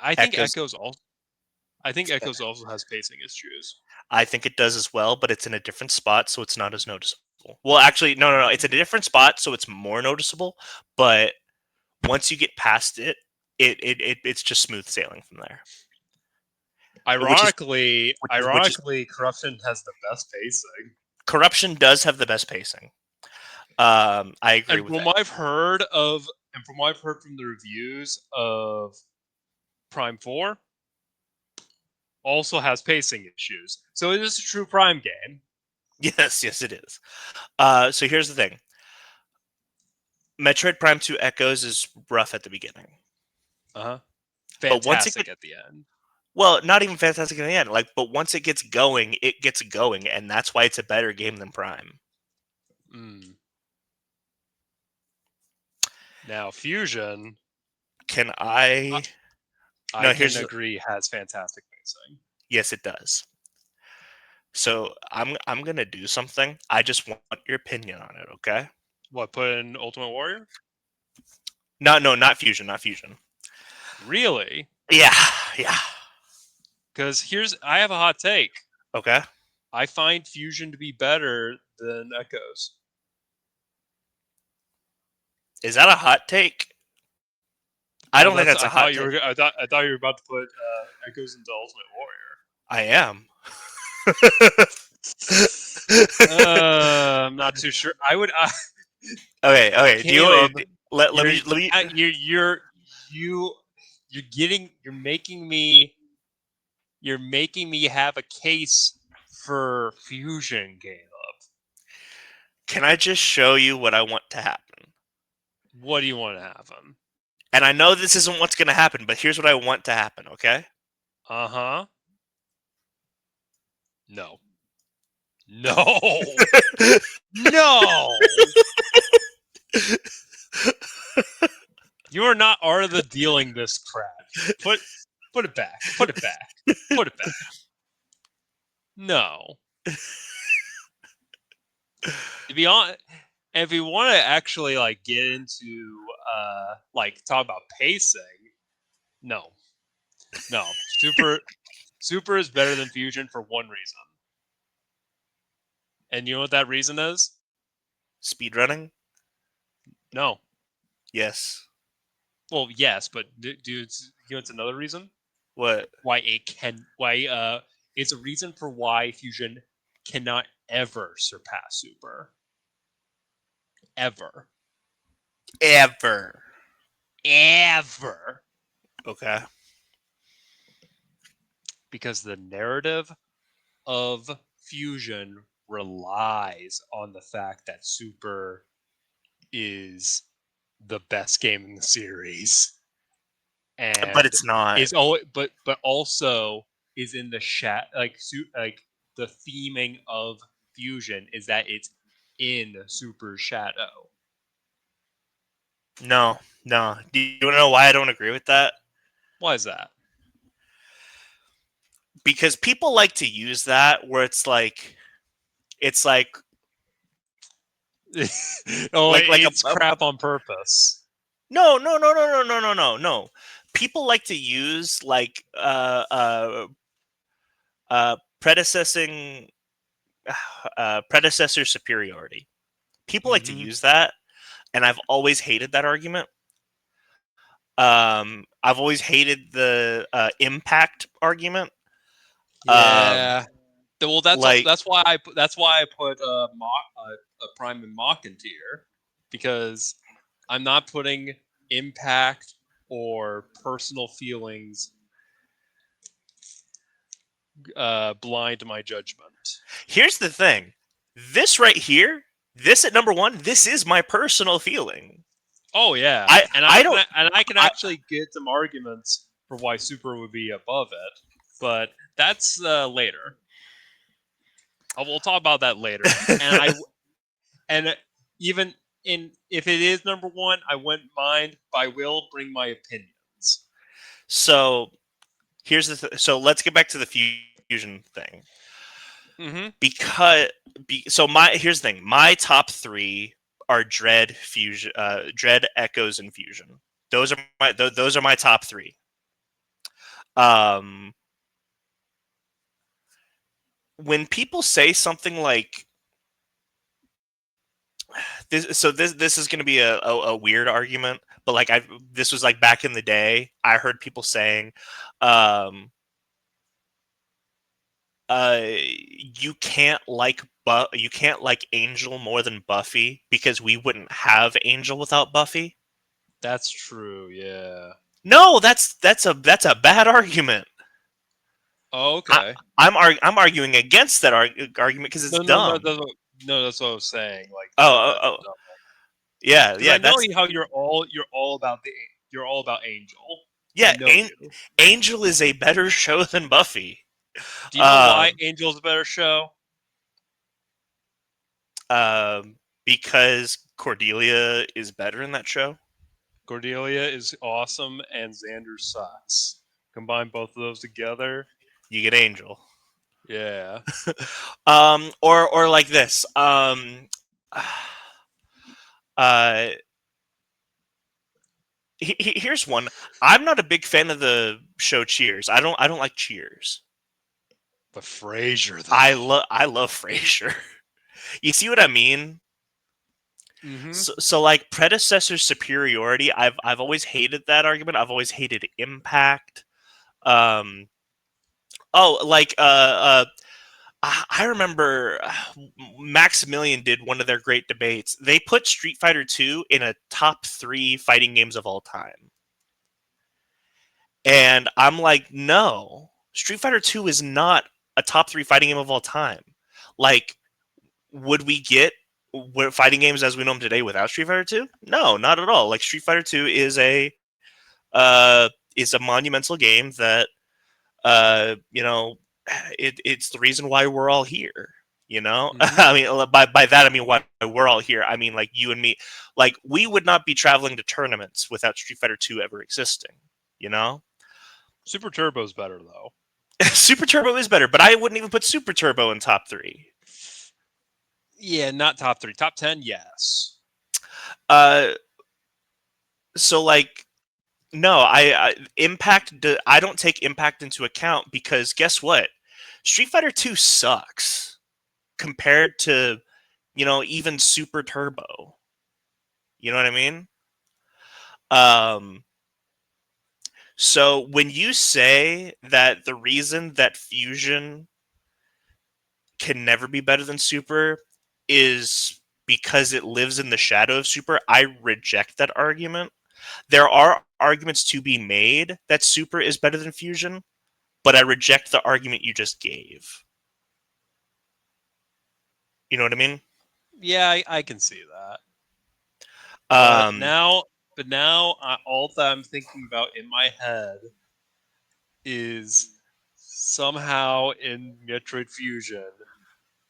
S2: I think
S1: Echoes.
S2: Echoes also. I think Echoes also has pacing issues.
S1: I think it does as well, but it's in a different spot, so it's not as noticeable. Well, actually, no. It's in a different spot, so it's more noticeable. But once you get past it, it's just smooth sailing from there. Which is which is
S2: Ironically, Corruption has the best pacing.
S1: Corruption does have the best pacing. I agree
S2: And
S1: with
S2: from
S1: that.
S2: what I've heard of, and from what I've heard from the reviews of Prime 4 also has pacing issues. So it is a true Prime game.
S1: Yes, yes, it is. So here's the thing. Metroid Prime 2 Echoes is rough at the beginning.
S2: Uh-huh.
S1: But once it
S2: Fantastic
S1: gets,
S2: at the end.
S1: well, not even fantastic in the end. Like, but once it gets going, and that's why it's a better game than Prime.
S2: Mm. Now, Fusion,
S1: Can
S2: I,
S1: I?
S2: I
S1: No,
S2: can
S1: here's
S2: agree, has fantastic pacing.
S1: yes, it does. So I'm gonna do something. I just want your opinion on it, okay?
S2: What, put in Ultimate Warrior?
S1: No, not Fusion, not Fusion.
S2: Really?
S1: Yeah, yeah.
S2: Because I have a hot take.
S1: Okay.
S2: I find Fusion to be better than Echoes.
S1: Is that a hot take? I
S2: Well,
S1: don't think
S2: that's.
S1: that's a
S2: I
S1: hot
S2: thought you were.
S1: take.
S2: I thought you were about to put Echoes into Ultimate
S1: I am.
S2: Warrior. I'm not too sure. I would.
S1: Okay, okay. Do you
S2: Caleb,
S1: let
S2: you're
S1: me let me?
S2: you you're getting. You're making me have a case for Fusion, Caleb.
S1: Can I just show you what I want to happen?
S2: What do you want to have him?
S1: And I know this isn't what's going to happen, but here's what I want to happen. Okay.
S2: Uh huh. No. No. No. You are not art of the dealing this crap. Put it back. Put it back. Put it back. No. To be honest, if you want to actually like get into like talk about pacing, no. No. Super is better than Fusion for one reason. And you know what that reason is?
S1: Speedrunning?
S2: No.
S1: Yes.
S2: Well, yes, but dude, you know it's another reason?
S1: What?
S2: Why it's a reason for why Fusion cannot ever surpass Super. Ever.
S1: Ever.
S2: Ever.
S1: Okay.
S2: Because the narrative of Fusion relies on the fact that Super is the best game in the series.
S1: But
S2: And
S1: it's not.
S2: is always but also is in the like the theming of Fusion is that it's in Super Shadow.
S1: No. No. Do you want to know why I don't agree with that?
S2: Why is that?
S1: Because people like to use that where it's
S2: Oh,
S1: like
S2: it's crap on purpose.
S1: no. People like to use predecessing predecessor superiority. People like to
S2: Mm-hmm.
S1: use that, and I've always hated that argument. I've always hated the impact argument. Um,
S2: Yeah. Well,
S1: like
S2: that's why I put a Prime and Mach in tier because I'm not putting impact or personal feelings blind my judgment.
S1: here's the thing: this right here, this at number one, this is my personal feeling.
S2: Oh yeah,
S1: I
S2: and
S1: I don't
S2: I can
S1: I
S2: actually get some arguments for why Super would be above it, but that's later. We'll talk about that later. And even in if it is number one, I wouldn't mind, but I will bring my opinions.
S1: so here's so let's get back to the fusion thing
S2: Mm-hmm.
S1: because so my here's the thing: my top three are Dread, Fusion, Dread, Echoes, and Fusion. Those are my top three. Um, when people say something like this is going to be a weird argument, but like this was like back in the day, I heard people saying, um, you can't like Angel more than Buffy because we wouldn't have Angel without Buffy.
S2: That's true. Yeah.
S1: No, that's a bad argument.
S2: Oh,
S1: I,
S2: okay.
S1: I'm arguing against that argument because it's
S2: No, no, no,
S1: dumb.
S2: no. That's what I was saying. Like,
S1: Oh,
S2: no,
S1: oh,
S2: that's
S1: oh.
S2: dumb.
S1: Yeah,
S2: Because
S1: yeah,
S2: I know
S1: that's
S2: how you're all about you're all about Angel. I
S1: yeah.
S2: know you.
S1: Angel is a better show than Buffy.
S2: Do you know why
S1: Um,
S2: Angel's a better show?
S1: because Cordelia is better in that show.
S2: Cordelia is awesome, and Xander sucks. Combine both of those together,
S1: You get Angel.
S2: yeah.
S1: Or like this. Uh, here's one. I'm not a big fan of the show Cheers. I don't like Cheers.
S2: But Frasier, though.
S1: I love Frasier. You see what I mean?
S2: Mm-hmm.
S1: So like predecessor superiority, I've always hated that argument. I've always hated impact. Um, oh, like I remember Maximilian did one of their great debates. They put Street Fighter 2 in a top 3 fighting games of all time. And I'm like, no, Street Fighter 2 is not a top 3 fighting game of all time. Like, would we get fighting games as we know them today without Street Fighter 2? No, not at all. Like, Street Fighter 2 is a monumental game that you know, it's the reason why we're all here. You know,
S2: Mm-hmm.
S1: I mean, by that I mean why we're all here. I mean, like you and me, like we would not be traveling to tournaments without Street Fighter 2 ever existing. You know,
S2: Super Turbo's better, though.
S1: Super Turbo is better, but I wouldn't even put Super Turbo in top 3.
S2: Yeah, not top 3. Top 10, yes.
S1: Uh, so like no, I don't take impact into account because guess what? Street Fighter 2 sucks compared to even Super Turbo. You know what I mean? Um, so when you say that the reason that Fusion can never be better than Super is because it lives in the shadow of Super, I reject that argument. There are arguments to be made that Super is better than Fusion, but I reject the argument you just gave. You know what I mean?
S2: Yeah, I can see that. But
S1: Um,
S2: now, all that I'm thinking about in my head is somehow in Metroid Fusion,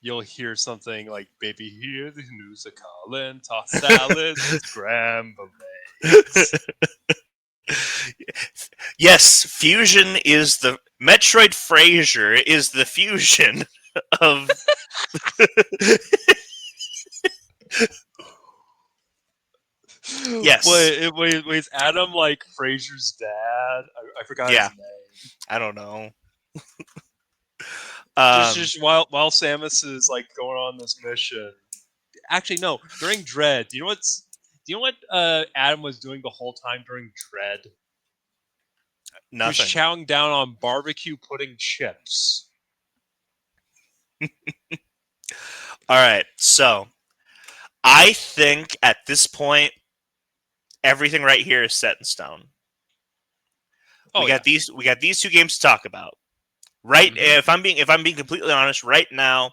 S2: you'll hear something like "Baby, hear the news of calling, toss salads with scrambled eggs."
S1: yes, Fusion is the Metroid Frasier is the fusion of yes.
S2: Wait, is Adam like Fraser's dad? I forgot his
S1: Yeah,
S2: name.
S1: I don't know.
S2: Just while Samus is like going on this mission. Actually, no. During Dread, do you know what Adam was doing the whole time during Dread? He was
S1: Nothing.
S2: chowing down on barbecue pudding chips.
S1: All right. So, I think at this point everything right here is set in stone.
S2: Oh yeah.
S1: We got these two games to talk about. Right?
S2: Mm-hmm.
S1: If I'm being completely honest right now,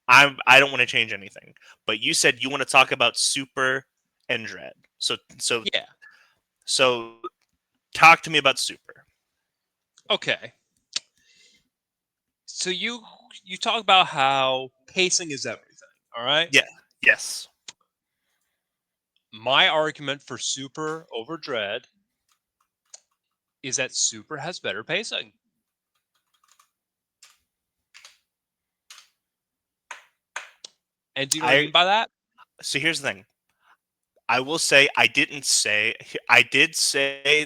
S1: I don't want to change anything. But you said you want to talk about Super and Dread.
S2: Yeah.
S1: So talk to me about Super.
S2: Okay. So you talk about how pacing is everything. All right.
S1: Yeah. Yes.
S2: My argument for Super over Dread is that Super has better pacing. And do you know what I
S1: I
S2: mean by that?
S1: so here's the thing. I will say I did say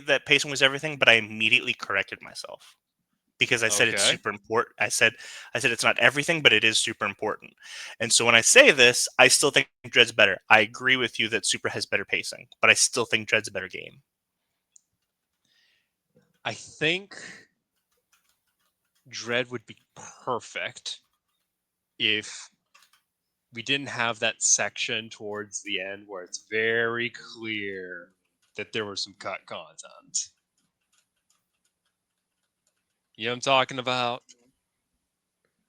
S1: that pacing was everything, but I immediately corrected myself because I said it's
S2: Okay.
S1: super important. I said it's not everything, but it is super important. And so when I say this, I still think Dread's better. I agree with you that Super has better pacing, but I still think Dread's a better game.
S2: I think Dread would be perfect if we didn't have that section towards the end where it's very clear that there was some cut content. You know what I'm talking about?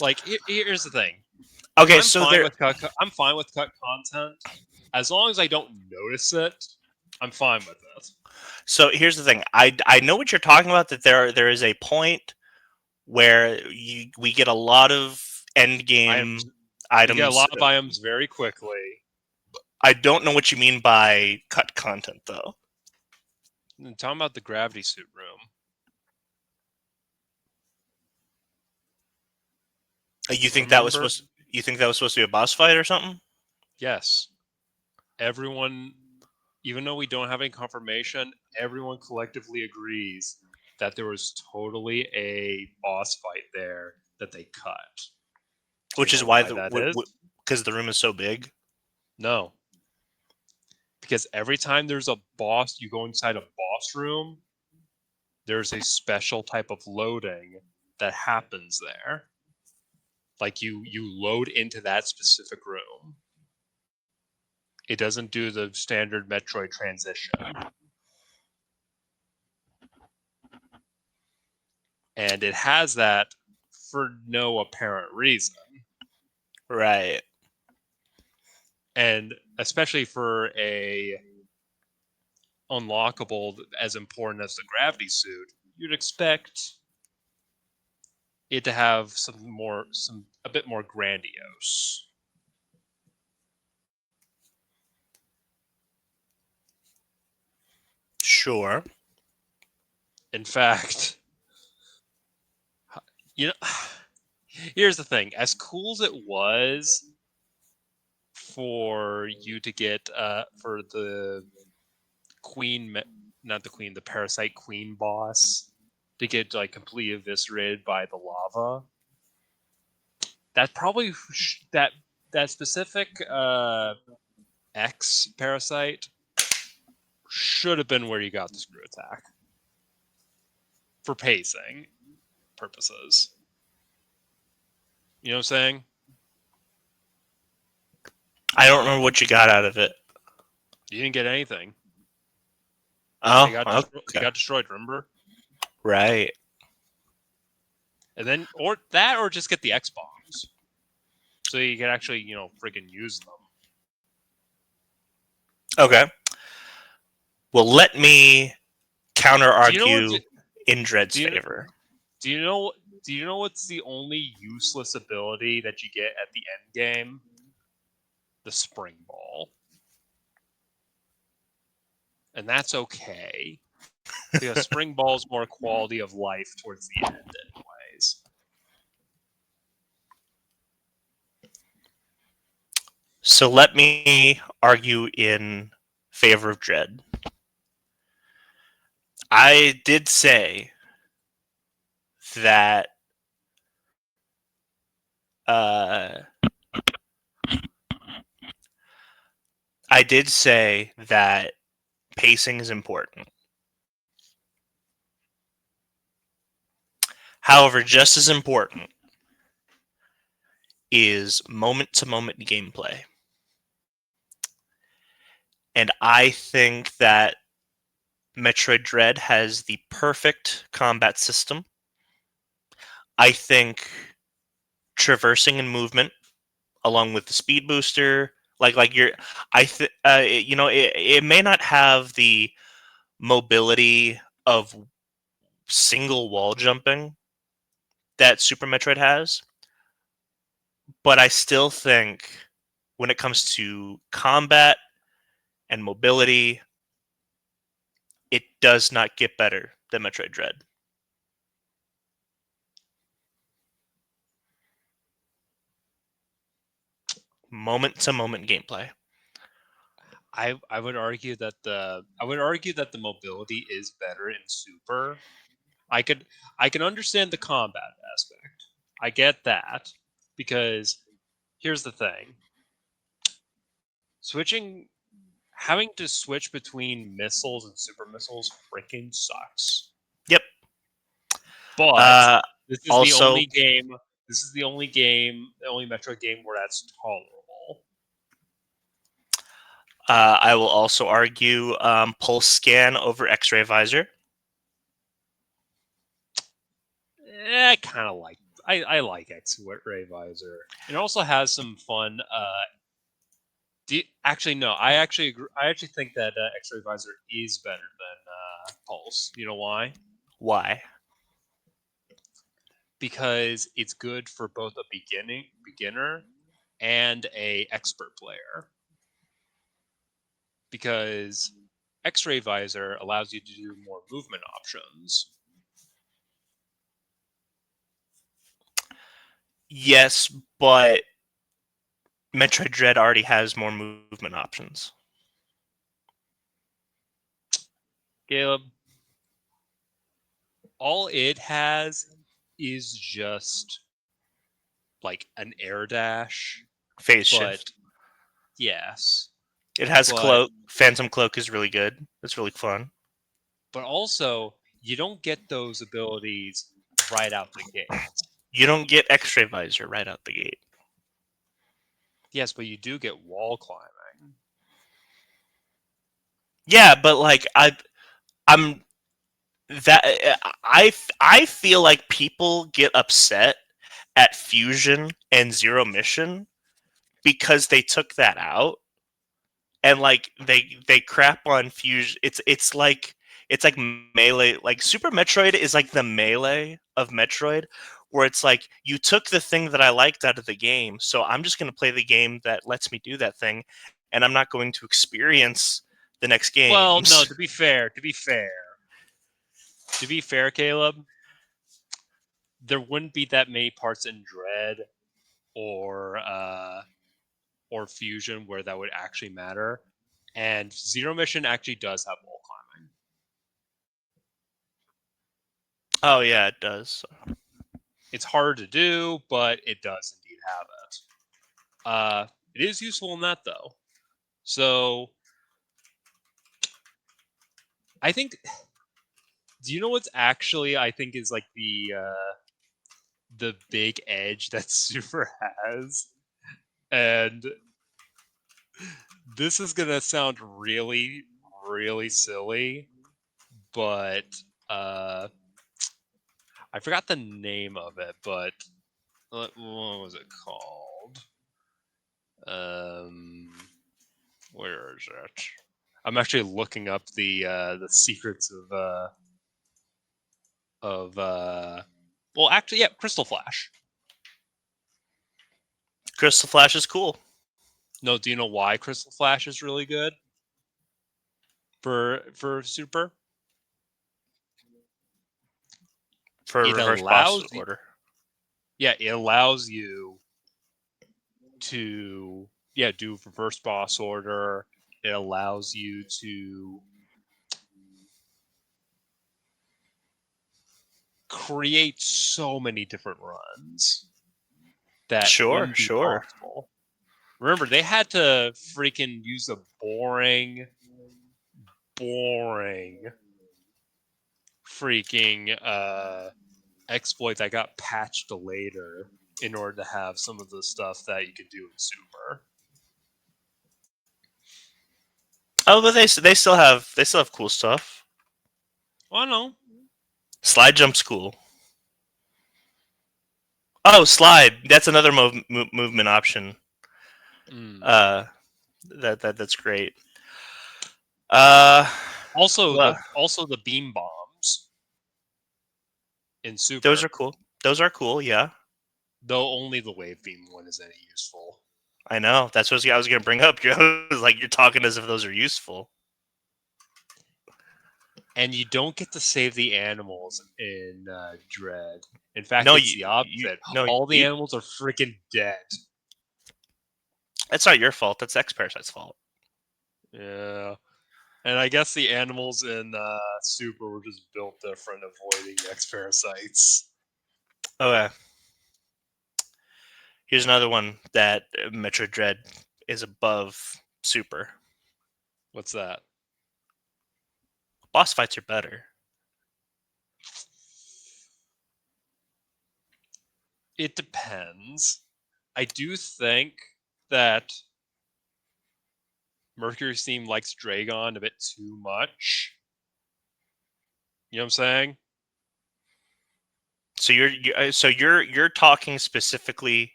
S2: Like, here's the thing.
S1: Okay,
S2: I'm
S1: so
S2: fine
S1: there.
S2: with cut. I'm fine with cut content, as long as I don't notice it. I'm fine with it.
S1: So here's the thing. I know what you're talking about. That there is a point where we get a lot of end
S2: Items.
S1: game
S2: We get a
S1: items.
S2: lot of items very quickly.
S1: I don't know what you mean by cut content, though.
S2: I'm talking about the gravity suit room.
S1: You think that was
S2: Remember?
S1: supposed? You think that was supposed to be a boss fight or something?
S2: Yes. Everyone, even though we don't have any confirmation, everyone collectively agrees that there was totally a boss fight there that they cut. Do you
S1: Which
S2: know
S1: is why
S2: why that is?
S1: because the room is so big.
S2: No. Because every time there's a boss, you go inside a boss room, there's a special type of loading that happens there. Like you load into that specific room. It doesn't do the standard Metroid transition. And it has that for no apparent reason.
S1: Right.
S2: And especially for a unlockable as important as the gravity suit, you'd expect it to have some a bit more grandiose.
S1: Sure.
S2: In fact, you know, here's the thing: as cool as it was for you to get for the queen, not the queen, the parasite queen boss, to get like completely eviscerated by the lava. That probably that specific X parasite should have been where you got the screw attack for pacing purposes. You know what I'm saying?
S1: I don't remember what you got out of it.
S2: You didn't get anything.
S1: Oh,
S2: It
S1: okay.
S2: got destroyed. Remember?
S1: Right.
S2: And then or that or just get the X bombs, so you can actually freaking use them.
S1: Okay. Well, let me counter
S2: Do you know what?
S1: argue in Dread's
S2: Do you
S1: favor.
S2: do you know? Do you know what's the only useless ability that you get at the end game? The spring ball, and that's okay because spring ball's more quality of life towards the end, anyways.
S1: So let me argue in favor of Dread. I did say that uh, I did say that pacing is important. However, just as important is moment to moment gameplay. And I think that Metroid Dread has the perfect combat system. I think traversing and movement, along with the speed booster, it may not have the mobility of single wall jumping that Super Metroid has, but I still think when it comes to combat and mobility, it does not get better than Metroid Dread. Moment to moment gameplay.
S2: I would argue that the mobility is better in Super. I could I can understand the combat aspect. I get that because here's the thing: switching, having to switch between missiles and super missiles freaking sucks.
S1: Yep.
S2: But
S1: Uh,
S2: this is the
S1: also,
S2: only game. This is the only game, the only Metroid game where that's tolerable.
S1: I will also argue pulse scan over X-ray visor.
S2: I kind of like. I like X-Ray Visor. It also has some fun. Actually, no. I actually agree. I actually think that X-Ray Visor is better than Pulse. You know why?
S1: Why?
S2: Because it's good for both a beginner and a expert player. Because X-Ray Visor allows you to do more movement options.
S1: Yes, but Metroid Dread already has more movement options.
S2: Caleb, all it has is just like an air dash,
S1: Phase
S2: but
S1: shift.
S2: yes,
S1: It has
S2: but
S1: cloak. Phantom cloak is really good. It's really fun.
S2: also you don't get those abilities right out the gate.
S1: You don't get X-ray visor right out the gate.
S2: Yes, but you do get wall climbing.
S1: Yeah, but like I'm that I feel like people get upset at Fusion and Zero Mission because they took that out, and like they crap on Fusion. It's like Melee. Like Super Metroid is like the Melee of Metroid, where it's like you took the thing that I liked out of the game, so I'm just going to play the game that lets me do that thing, and I'm not going to experience the next
S2: Well, no,
S1: games.
S2: to be fair, Caleb, there wouldn't be that many parts in Dread or Fusion where that would actually matter. And Zero Mission actually does have wall climbing.
S1: Oh yeah, it does.
S2: It's hard to do, but it does indeed have it. It is useful in that though. So I think. Do you know what's actually I think is like the big edge that Super has? And this is gonna sound really, really silly, but uh, I forgot the name of it. But what was it called? Um, where is it? I'm actually looking up the secrets of well, actually, yeah, Crystal Flash.
S1: Crystal Flash is cool
S2: No, do you know why Crystal Flash is really good for Super?
S1: for
S2: It
S1: reverse boss
S2: allows you,
S1: order.
S2: yeah, it allows you to do reverse boss order. It allows you to create so many different runs that
S1: Sure,
S2: wouldn't be
S1: sure.
S2: possible. Remember, they had to freaking use a boring freaking exploit that got patched later in order to have some of the stuff that you could do in Super.
S1: Oh, but they still have cool stuff.
S2: Oh no.
S1: Slide jump's cool. Oh, slide. That's another movement option.
S2: Mm.
S1: Uh, that's great. Uh, well,
S2: Also the beam bombs in
S1: those
S2: Super,
S1: are cool. Those are cool. Yeah,
S2: though only the wave beam one is any useful.
S1: I know. That's what I was gonna bring up. You're talking as if those are useful.
S2: And you don't get to save the animals in Dread. In fact,
S1: No,
S2: it's the opposite.
S1: no,
S2: All the animals are freaking dead.
S1: that's not your fault. That's X Parasite's fault.
S2: Yeah. And I guess the animals in Super were just built different, avoiding X parasites.
S1: Okay. Here's another one that Metroid Dread is above Super.
S2: What's that?
S1: Boss fights are better.
S2: It depends. I do think that Mercury Steam likes Dragon a bit too much. You know what I'm saying?
S1: So you're talking specifically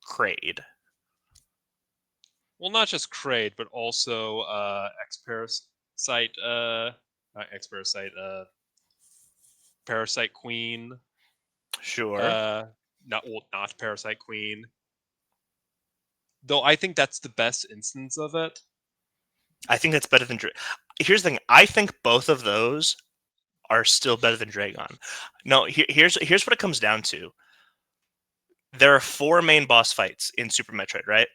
S1: Crade.
S2: Well, not just Crade, but also X-Parasite, not X-Parasite, Parasite Queen,
S1: Sure.
S2: not Parasite Queen. Though I think that's the best instance of it.
S1: I think that's better than. Here's the thing. I think both of those are still better than Dragon. No, here's what it comes down to. There are 4 main boss fights in Super Metroid, right?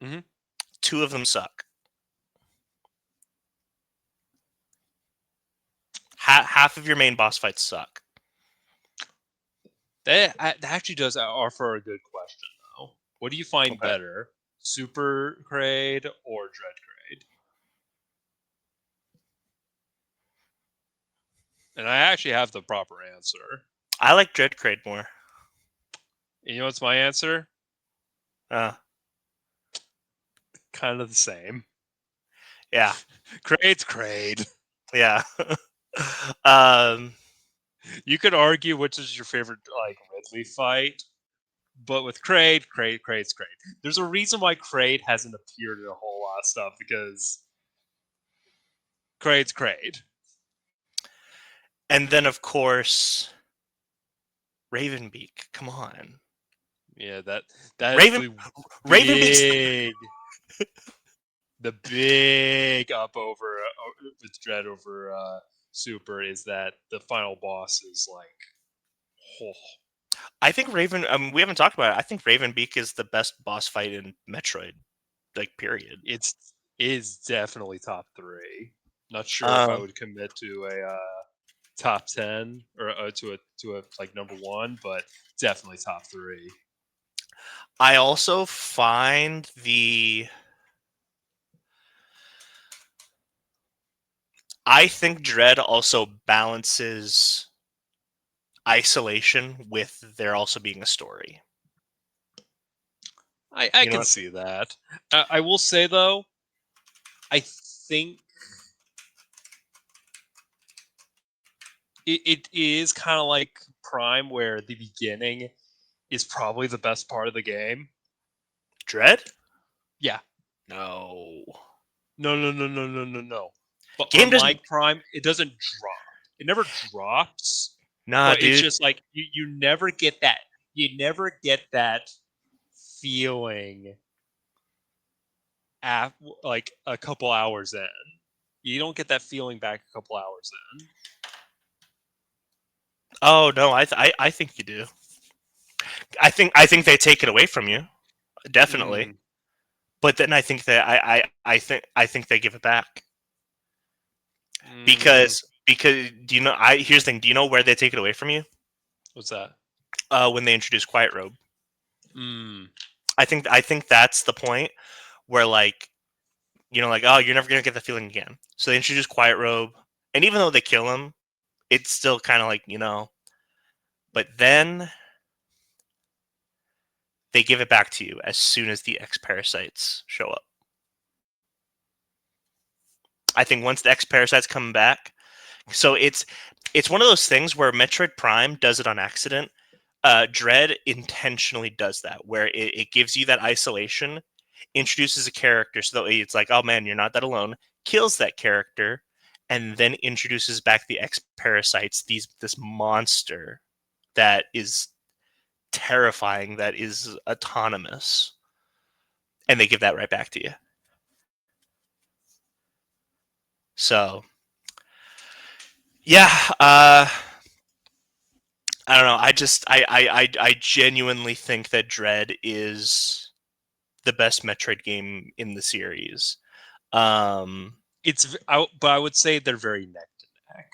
S2: Mm-hmm.
S1: 2 of them suck. Half of your main boss fights suck.
S2: That actually does offer a good question, though. What do you find
S1: Okay.
S2: better, Super Crade or Dread Crade? And I actually have the proper answer.
S1: I like Dread Crade more.
S2: You know what's my answer?
S1: Uh,
S2: Kind of the same.
S1: yeah,
S2: Crade's Crade.
S1: yeah. um,
S2: You could argue which is your favorite like Ridley fight, but with Crade's Crade. There's a reason why Crade hasn't appeared in a whole lot of stuff because Crade's Crade.
S1: and then of course, Ravenbeak. Come on,
S2: Yeah, that's
S1: Raven
S2: the
S1: Ravenbeak's.
S2: big up over with Dread over Super is that the final boss is like, oh,
S1: I think Raven. We haven't talked about it. I think Ravenbeak is the best boss fight in Metroid. Like, period.
S2: it's is definitely top 3. Not sure if I
S1: Um,
S2: would commit to a top 10 or to a like number 1, but definitely top 3.
S1: I also find the. I think Dread also balances isolation with there also being a story.
S2: I
S1: You know
S2: can
S1: what?
S2: see that. I will say though, I think it is kind of like Prime, where the beginning is probably the best part of the game.
S1: Dread?
S2: Yeah.
S1: No.
S2: No. But
S1: Game doesn't.
S2: unlike Prime, it doesn't drop. It never drops,
S1: Nah,
S2: but it's
S1: dude.
S2: just like you never get that. You never get that feeling at like a couple hours in. You don't get that feeling back a couple hours in.
S1: Oh no, I think you do. I think they take it away from you, definitely.
S2: Mm,
S1: But then I think that I think they give it back
S2: mm,
S1: because do you know? I here's the thing. Do you know where they take it away from you?
S2: what's that?
S1: When they introduce Quiet Robe.
S2: Mm,
S1: I think that's the point where like like, oh, you're never gonna get the feeling again. So they introduce Quiet Robe, and even though they kill him, it's still kind of like But then they give it back to you as soon as the X parasites show up. I think once the X parasites come back, so it's one of those things where Metroid Prime does it on accident. Dread intentionally does that, where it gives you that isolation, introduces a character, so that it's like, oh man, you're not that alone. Kills that character, and then introduces back the X parasites. This monster that is terrifying, that is autonomous, and they give that right back to you. So yeah, I don't know. I genuinely think that Dread is the best Metroid game in the series. Um,
S2: but I would say they're very neck to neck.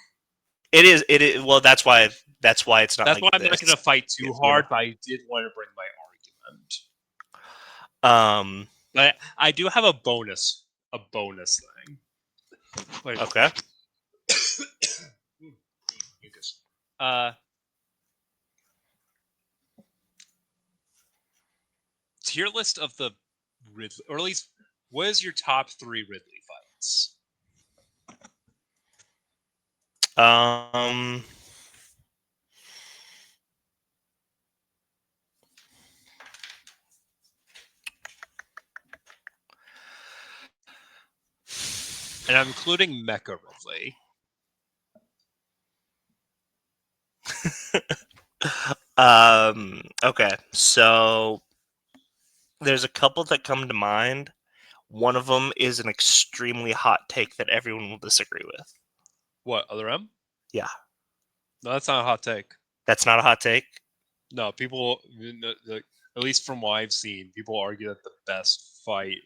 S1: it is. It is. Well, that's why it's not
S2: That's
S1: like
S2: why I'm not
S1: this.
S2: going to fight too
S1: You know.
S2: hard, but I did want to bring my argument.
S1: Um.
S2: But I do have a bonus thing. Wait.
S1: Okay.
S2: Mucus. Uh, tier list of the Ridley, or at least, what is your top 3 Ridley fights?
S1: Um.
S2: And I'm including Mecha Ridley.
S1: Okay, so there's a couple that come to mind. One of them is an extremely hot take that everyone will disagree with.
S2: What, Other M?
S1: Yeah,
S2: No, that's not a hot take.
S1: that's not a hot take.
S2: No, people, at least from what I've seen, people argue that the best fight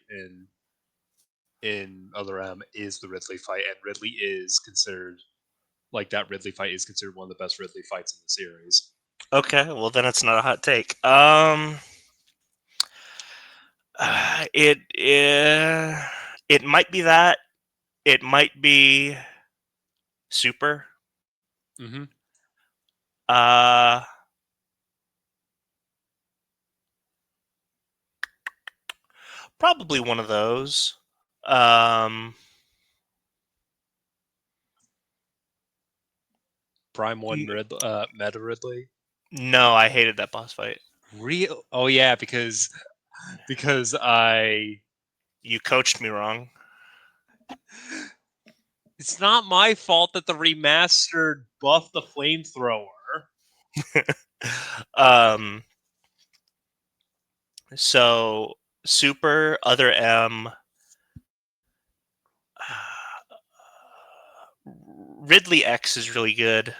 S2: in Other M is the Ridley fight, and Ridley is considered like that. Ridley fight is considered one of the best Ridley fights in the series.
S1: Okay, well then it's not a hot take. It might be that. It might be super.
S2: Mm-hmm.
S1: Uh, Probably one of those. Um,
S2: Prime One Meta Ridley.
S1: no, I hated that boss fight.
S2: Real? Oh yeah, because I.
S1: You coached me wrong.
S2: It's not my fault that the remastered buffed the flamethrower.
S1: um, so super other M. Ridley X is really good.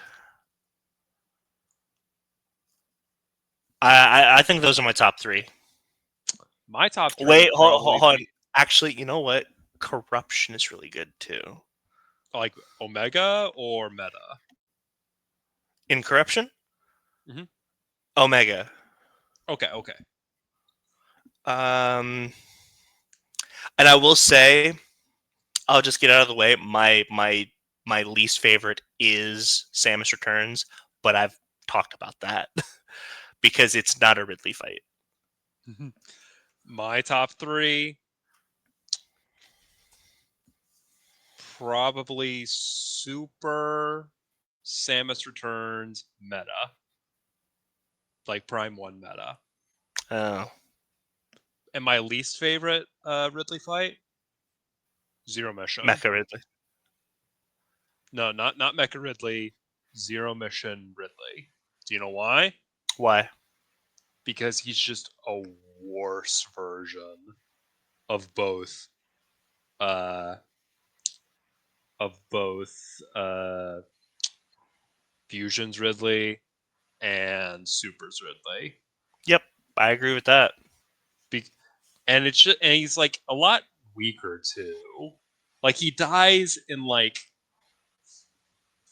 S1: I think those are my top three.
S2: My top three
S1: Wait,
S2: would
S1: hold
S2: probably
S1: on.
S2: be
S1: Actually, you know what? Corruption is really good too.
S2: like Omega or Meta.
S1: In Corruption,
S2: Mm-hmm.
S1: Omega.
S2: Okay, okay.
S1: Um, and I will say, I'll just get out of the way. My least favorite is Samus Returns, but I've talked about that because it's not a Ridley fight.
S2: My top three probably Super Samus Returns Meta, like Prime One Meta.
S1: Oh,
S2: And my least favorite Ridley fight, Zero Mission.
S1: Mecha Ridley.
S2: No, not Mecha Ridley, Zero Mission Ridley. Do you know why?
S1: Why?
S2: Because he's just a worse version of both uh of both uh Fusion's Ridley and Super's Ridley.
S1: Yep, I agree with that.
S2: Be- and it's just, and he's like a lot weaker too. Like he dies in like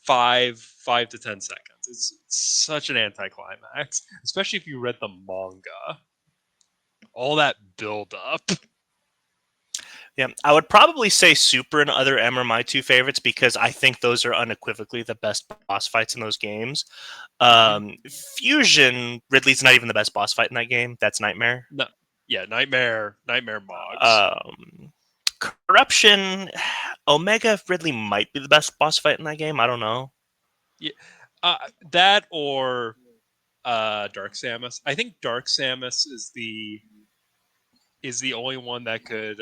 S2: 5 to 10 seconds. It's such an anticlimax, especially if you read the manga. All that build up.
S1: Yeah, I would probably say Super and Other M are my two favorites because I think those are unequivocally the best boss fights in those games.
S2: Mm-hmm.
S1: Fusion, Ridley's not even the best boss fight in that game. That's Nightmare.
S2: No, yeah, Nightmare Mogs.
S1: Um, Corruption, Omega Ridley might be the best boss fight in that game. I don't know.
S2: Yeah, that or Dark Samus. I think Dark Samus is the only one that could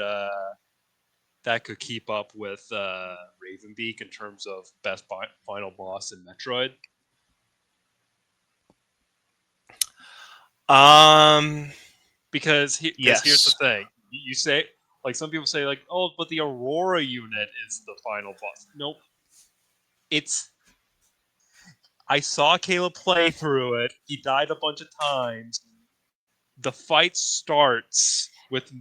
S2: keep up with Ravenbeak in terms of best final boss in Metroid.
S1: Um,
S2: Because here's the
S1: yes.
S2: thing: you say like some people say like, oh, but the Aurora unit is the final boss. Nope, it's. I saw Caleb play through it. He died a bunch of times. The fight starts with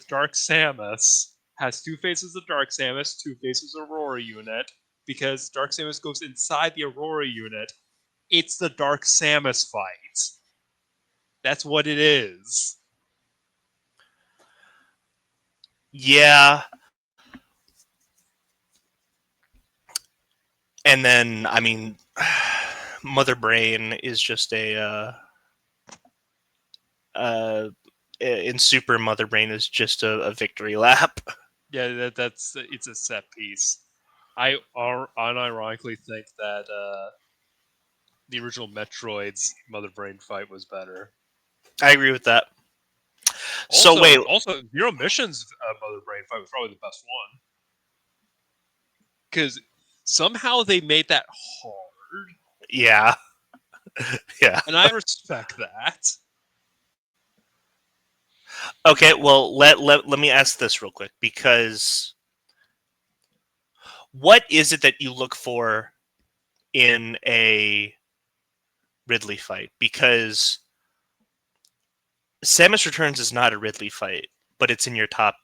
S2: Dark Samus. Has two faces of Dark Samus, two faces of Aurora unit. Because Dark Samus goes inside the Aurora unit, it's the Dark Samus fight. That's what it is.
S1: Yeah. And then, I mean, Mother Brain is just uh, in Super Mother Brain is just a victory lap.
S2: Yeah, that's it's a set piece. I unironically think that the original Metroid's Mother Brain fight was better.
S1: I agree with that. So wait,
S2: Also Zero Mission's Mother Brain fight was probably the best one. because somehow they made that hard,
S1: Yeah. Yeah.
S2: and I respect that.
S1: Okay, well let me ask this real quick, because what is it that you look for in a Ridley fight? Because Samus Returns is not a Ridley fight, but it's in your top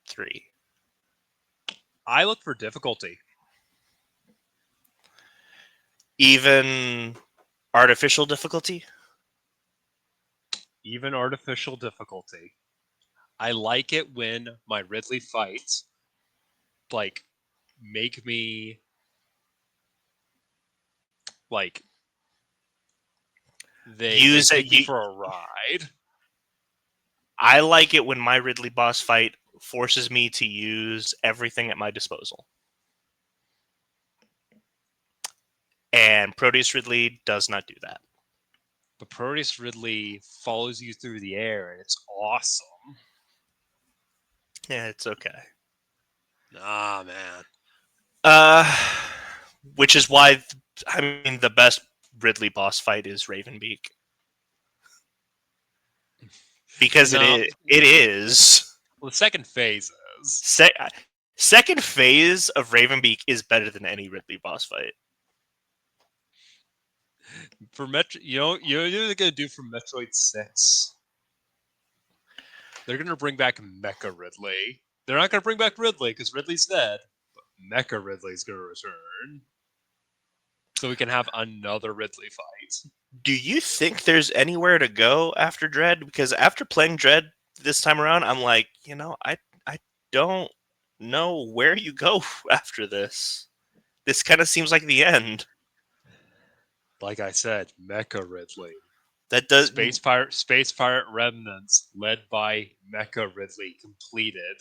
S1: 3.
S2: I look for difficulty.
S1: Even artificial difficulty?
S2: Even artificial difficulty. I like it when my Ridley fights like make me like they
S1: Use it.
S2: take me for a ride.
S1: I like it when my Ridley boss fight forces me to use everything at my disposal. And Proteus Ridley does not do that.
S2: But Proteus Ridley follows you through the air, and it's awesome.
S1: Yeah, it's okay.
S2: Ah, man.
S1: Which is why, I mean, the best Ridley boss fight is Ravenbeak. Because
S2: No,
S1: it is.
S2: well, the second phase is.
S1: Second phase of Ravenbeak is better than any Ridley boss fight.
S2: For Metro, you know what they're gonna do for Metroid 6? They're gonna bring back Mecha Ridley. They're not gonna bring back Ridley because Ridley's dead, but Mecha Ridley's gonna return, so we can have another Ridley fight.
S1: Do you think there's anywhere to go after Dread? Because after playing Dread this time around, I'm like, I don't know where you go after this. This kind of seems like the end.
S2: Like I said, Mecha Ridley.
S1: That does.
S2: Space Pirate Remnants, led by Mecha Ridley, completed.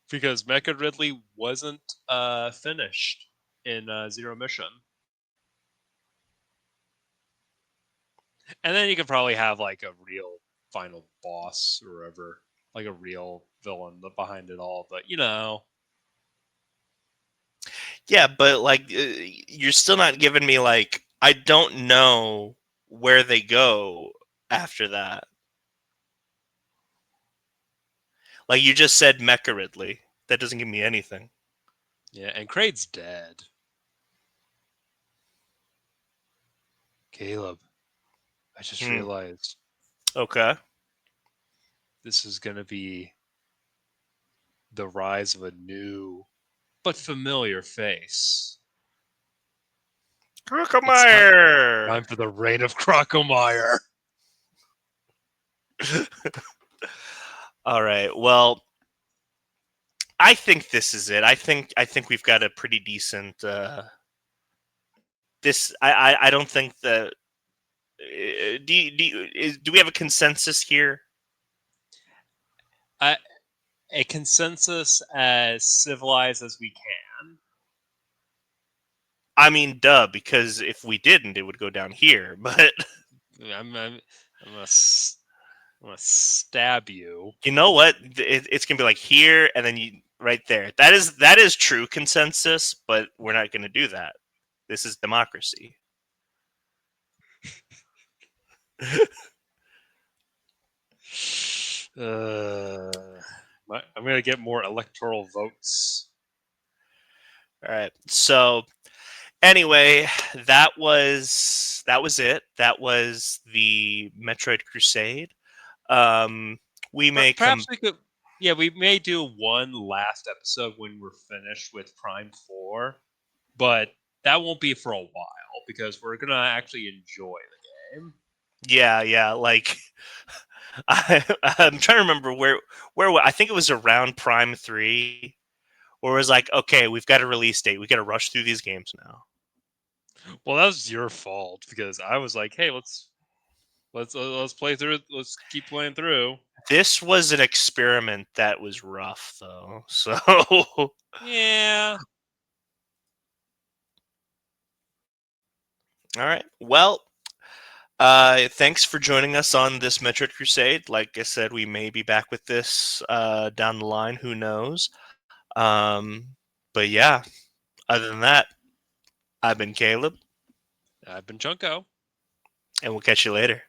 S2: Because Mecha Ridley wasn't finished in Zero Mission. And then you could probably have like a real final boss or whatever, like a real villain behind it all. But
S1: Yeah, but like, you're still not giving me like. I don't know where they go after that. Like you just said, Mecha Ridley. That doesn't give me anything.
S2: yeah. And Kraid's dead. Caleb, I just realized
S1: Okay.
S2: this is going to be the rise of a new but familiar face.
S1: Crocomire!
S2: Time for the reign of Crocomire.
S1: All right. Well, I think this is it. I think we've got a pretty decent. This I don't think that. Do we have a consensus here?
S2: A consensus as civilized as we can.
S1: I mean, duh. Because if we didn't, it would go down here. But
S2: I'm gonna stab you.
S1: you know what? It's gonna be like here, and then you right there. That is true consensus. But we're not gonna do that. This is democracy.
S2: I'm gonna get more electoral votes.
S1: All right. So anyway, that was it. That was the Metroid Crusade. We may
S2: Perhaps we could. Yeah, we may do one last episode when we're finished with Prime 4, but that won't be for a while because we're gonna actually enjoy the game.
S1: Yeah. Like I'm trying to remember where I think it was around Prime 3, where it was like, okay, we've got a release date. We got to rush through these games now.
S2: Well, that was your fault because I was like, "Hey, let's play through. Let's keep playing through."
S1: This was an experiment that was rough, though. So
S2: Yeah.
S1: all right. Well, thanks for joining us on this Metroid Crusade. Like I said, we may be back with this down the line. Who knows? Um, But yeah, other than that, I've been Caleb,
S2: I've been Chunko.
S1: and we'll catch you later.